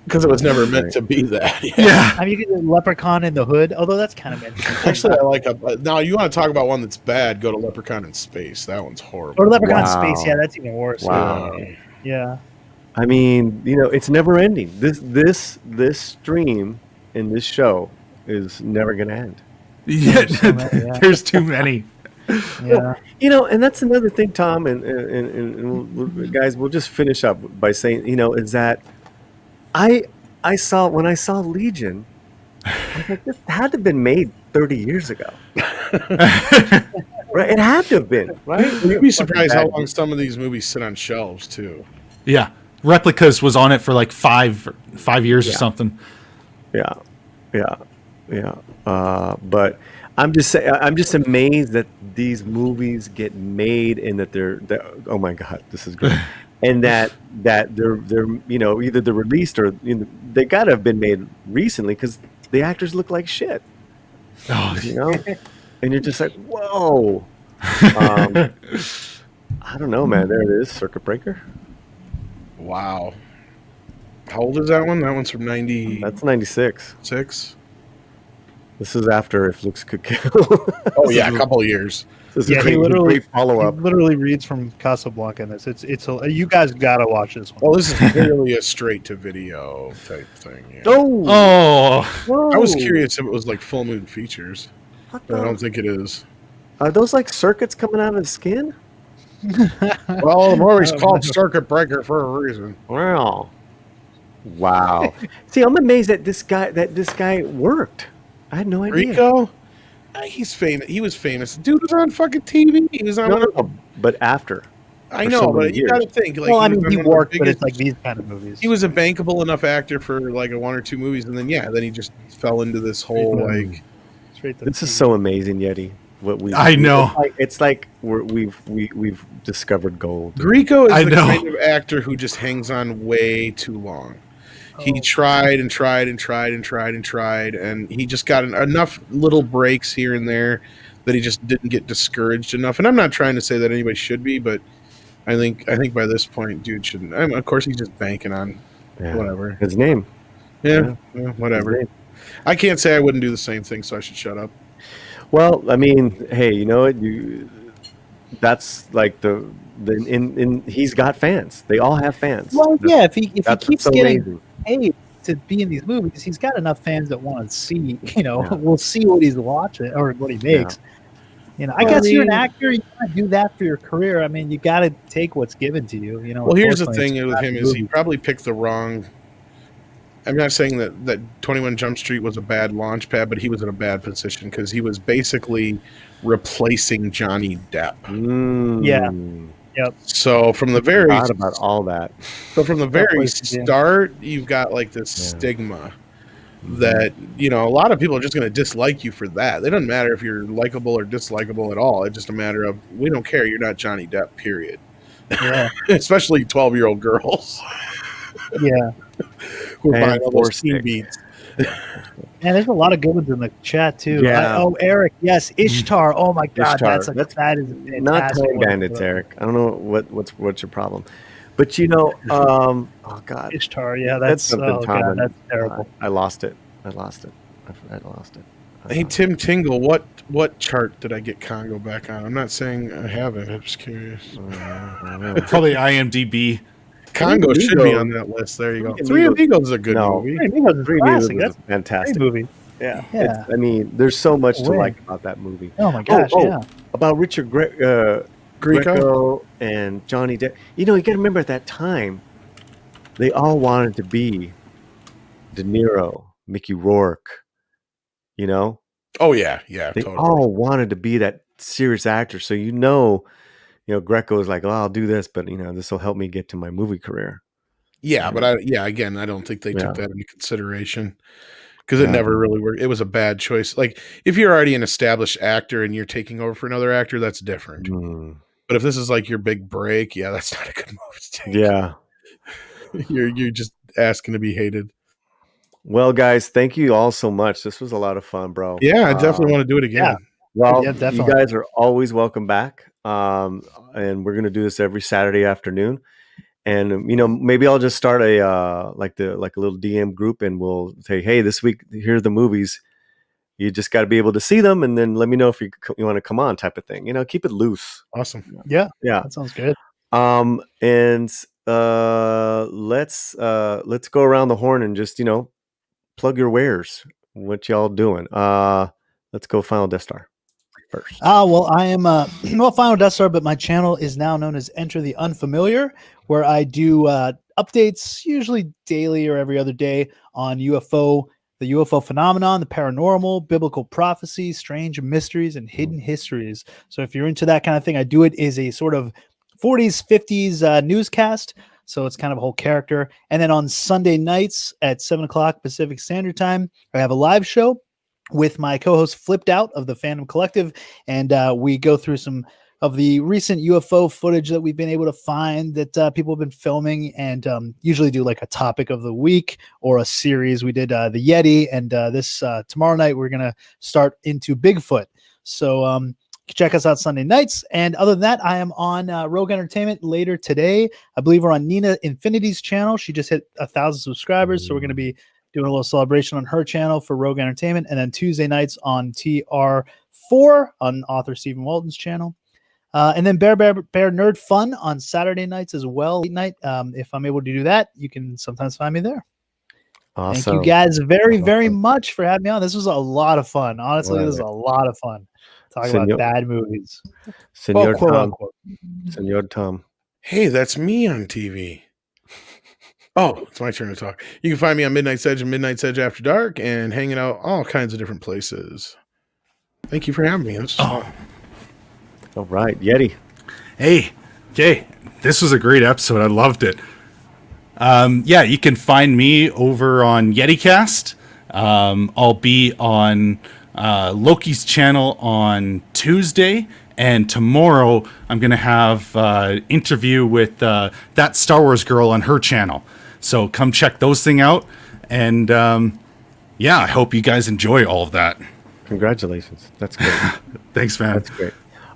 because it was never meant to be that. Yeah. Yeah. I mean, you get the Leprechaun in the Hood, although that's kind of interesting. Actually, I like now. You want to talk about one that's bad? Go to Leprechaun in Space. That one's horrible. Or Leprechaun in Wow. Space, yeah, that's even worse. Wow. Yeah. I mean, it's never ending. This stream in this show is never going to end. Yeah, Yeah. there's too many. Yeah. And that's another thing, Tom, and guys, we'll just finish up by saying, is that when I saw Legion, I was like, this had to have been made 30 years ago. Right? It had to have been, right? You'd be surprised how long some of these movies sit on shelves too. Yeah. Replicas was on it for like 5 years or something. Yeah. But I'm just amazed that these movies get made and that they're oh my God, this is great. And that they're either they're released or they got to have been made recently because the actors look like shit. Oh, And you're just like, whoa. I don't know, man. There it is, Circuit Breaker. Wow. How old is that one? That one's from '96. That's 96. This is after If Looks Could Kill. Oh yeah, a couple of years. This is Yeah, a great follow He up. literally reads from Casablanca in this. You guys gotta watch this one. Well, this is clearly a straight to video type thing. Yeah. Oh, I was curious if it was like Full Moon Features, What but I the- don't think it is. Are those like circuits coming out of the skin? Well, the movie's called Circuit Breaker for a reason. Wow. See, I'm amazed that this guy worked. I had no idea. Rico, he's famous. He was famous. Dude was on fucking TV. He was on. No, but after. I for know, so many but you years. got to think. Like, Well, I was mean, on he one of the worked, but biggest- it's like these kind of movies. he was a bankable enough actor for like a 1 or 2 movies, and then he just fell into this whole like. Straight to This is TV. so amazing, Yeti. What we I know. It's like we've discovered gold. Grieco is I the know. kind of actor who just hangs on way too long. He tried and tried and tried and tried and tried, and he just got enough little breaks here and there that he just didn't get discouraged enough. And I'm not trying to say that anybody should be, but I think by this point, dude shouldn't. I mean, of course, he's just banking on Yeah. whatever. His name. Yeah, His whatever. name. I can't say I wouldn't do the same thing, so I should shut up. Well, I mean, hey, you know what? That's like he's got fans. They all have fans. Well, yeah, if he That's keeps so getting amazing. paid to be in these movies, he's got enough fans that want to see. Yeah. We'll see what he's watching or what he makes. I Well, guess I you're an mean- actor. You want to do that for your career. I mean, you got to take what's given to you. Well, here's the unfortunately, thing it's with not him a is he movie. probably picked the wrong. I'm not saying that 21 Jump Street was a bad launch pad, but he was in a bad position because he was basically replacing Johnny Depp. Mm. Yeah. Yep. So from the very Thought about all that. start, you've got like this stigma that, you know, a lot of people are just going to dislike you for that. It doesn't matter if you're likable or dislikable at all. It's just a matter of, we don't care. You're not Johnny Depp, period. Yeah. Especially 12-year-old girls Yeah. who are And buying all those Forstick. teen beats. And there's a lot of good ones in the chat too. Yeah. Eric, yes, Ishtar. Oh my God, Ishtar. that is a Not fantastic Time one. Bandits, Eric. I don't know what's your problem, but you know, oh God, Ishtar. Yeah, that's that's something, oh Tom. God, that's terrible. I lost it. I lost it. Hey, Tim Tingle, what chart did I get Congo back on? I'm not saying I haven't. I'm just curious. Probably IMDb. Congo Three should be Amigos. on that list. There you go. Three Three Amigos. Amigos is a good No. movie. Three Amigos is Three Amigos classic. was That's a fantastic. great movie. Yeah. Yeah. I mean, there's so much to Win. like about that movie. Oh my gosh, yeah. About Richard Grieco and Johnny Depp. You know, you got to remember at that time, they all wanted to be De Niro, Mickey Rourke. You know, Oh yeah, they totally. all wanted to be that serious actor. So you know, Greco is like, oh, I'll do this, but this will help me get to my movie career. Yeah, but again, I don't think they took that into consideration because it Yeah. never really worked. It was a bad choice. Like if you're already an established actor and you're taking over for another actor, that's different. Mm. But if this is like your big break, yeah, that's not a good move to take. Yeah. You're just asking to be hated. Well, guys, thank you all so much. This was a lot of fun, bro. Yeah, I definitely want to do it again. yeah. Well, Yeah, you definitely. guys are always welcome back. And we're gonna do this every Saturday afternoon. And maybe I'll just start a like a little DM group, and we'll say, hey, this week here's the movies. You just got to be able to see them, and then let me know if you want to come on, type of thing. Keep it loose. Awesome. Yeah, Yeah. that sounds good. And let's go around the horn and just plug your wares. What y'all doing? Let's go Final Death Star first. Well, I am Final Death Star, but my channel is now known as Enter the Unfamiliar, where I do updates usually daily or every other day on UFO, the UFO phenomenon, the paranormal, biblical prophecy, strange mysteries, and hidden histories. So if you're into that kind of thing, I do it as a sort of 40s, 50s newscast. So it's kind of a whole character. And then on Sunday nights at 7 o'clock Pacific Standard Time, I have a live show with my co-host Flipped Out of the Fandom Collective. And we go through some of the recent UFO footage that we've been able to find that people have been filming, and usually do like a topic of the week or a series. We did the Yeti, and this tomorrow night we're going to start into Bigfoot. So check us out Sunday nights. And other than that, I am on Rogue Entertainment later today. I believe we're on Nina Infinity's channel. She just hit 1,000 subscribers. So we're going to be doing a little celebration on her channel for Rogue Entertainment. And then Tuesday nights on TR4 on author Stephen Walton's channel. And then Bear Nerd Fun on Saturday nights as well. Late night. If I'm able to do that, you can sometimes find me there. Awesome. Thank you guys very, very much for having me on. This was a lot of fun. Honestly, this was a lot of fun. Talking about bad movies. Senor quote, Tom. unquote. Senor Tom. Hey, that's me on TV. Oh, it's my turn to talk. You can find me on Midnight's Edge and Midnight's Edge After Dark, and hanging out all kinds of different places. Thank you for having me. This was fun. All right, Yeti. Hey, Jay, this was a great episode. I loved it. Yeah, you can find me over on YetiCast. I'll be on Loki's channel on Tuesday, and tomorrow I'm going to have an interview with that Star Wars girl on her channel. So come check those things out. And yeah, I hope you guys enjoy all of that. Congratulations. That's great. Thanks, man. That's great.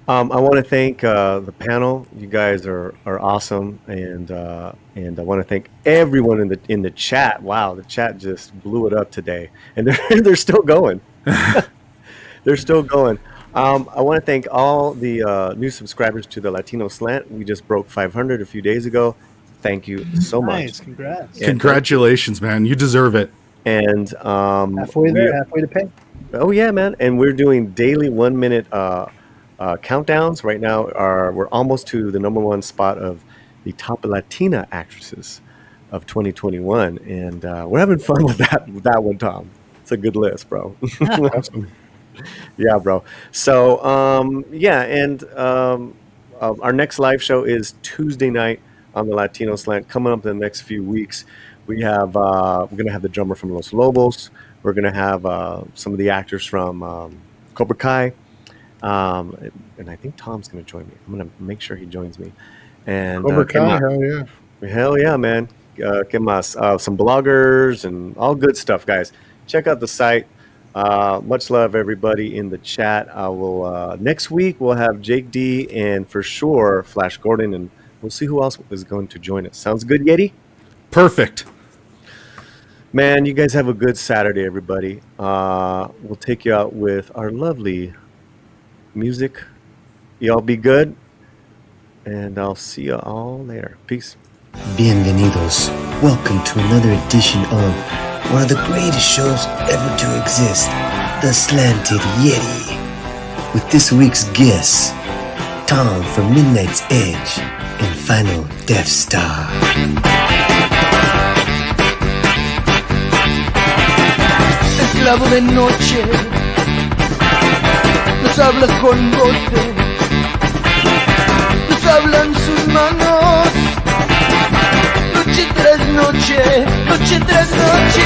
I want to thank the panel. You guys are awesome, and I want to thank everyone in the chat. Wow, the chat just blew it up today, and they're still going. They're still going. I want to thank all the new subscribers to the Latino Slant. We just broke 500 a few days ago. Thank you so Nice, much. congrats. Congratulations, man. You deserve it. And Halfway there, halfway to pay. oh yeah, man! And we're doing daily 1 minute countdowns right now. We're almost to the #1 spot of the top Latina actresses of 2021, and we're having fun with that one, Tom. It's a good list, bro. Awesome. Yeah, bro. So yeah, and our next live show is Tuesday night on the Latino Slant. Coming up in the next few weeks, we're gonna have the drummer from Los Lobos. We're gonna have some of the actors from Cobra Kai, and I think Tom's gonna join me. I'm gonna make sure he joins me. And Cobra Kai, hell yeah, man. ¿Qué más? Some bloggers and all good stuff, guys. Check out the site. Much love, everybody in the chat. I will next week we'll have Jake D and for sure Flash Gordon, and we'll see who else is going to join us. Sounds good, Yeti? Perfect. Man, you guys have a good Saturday, everybody. We'll take you out with our lovely music. Y'all be good, and I'll see you all later. Peace. Bienvenidos. Welcome to another edition of one of the greatest shows ever to exist, the Slanted Yeti. With this week's guests, Tom from Midnight's Edge and Final Death Star. Esclavo de noche, nos habla con golpe, nos hablan sus manos. Noche tras noche, noche tras noche,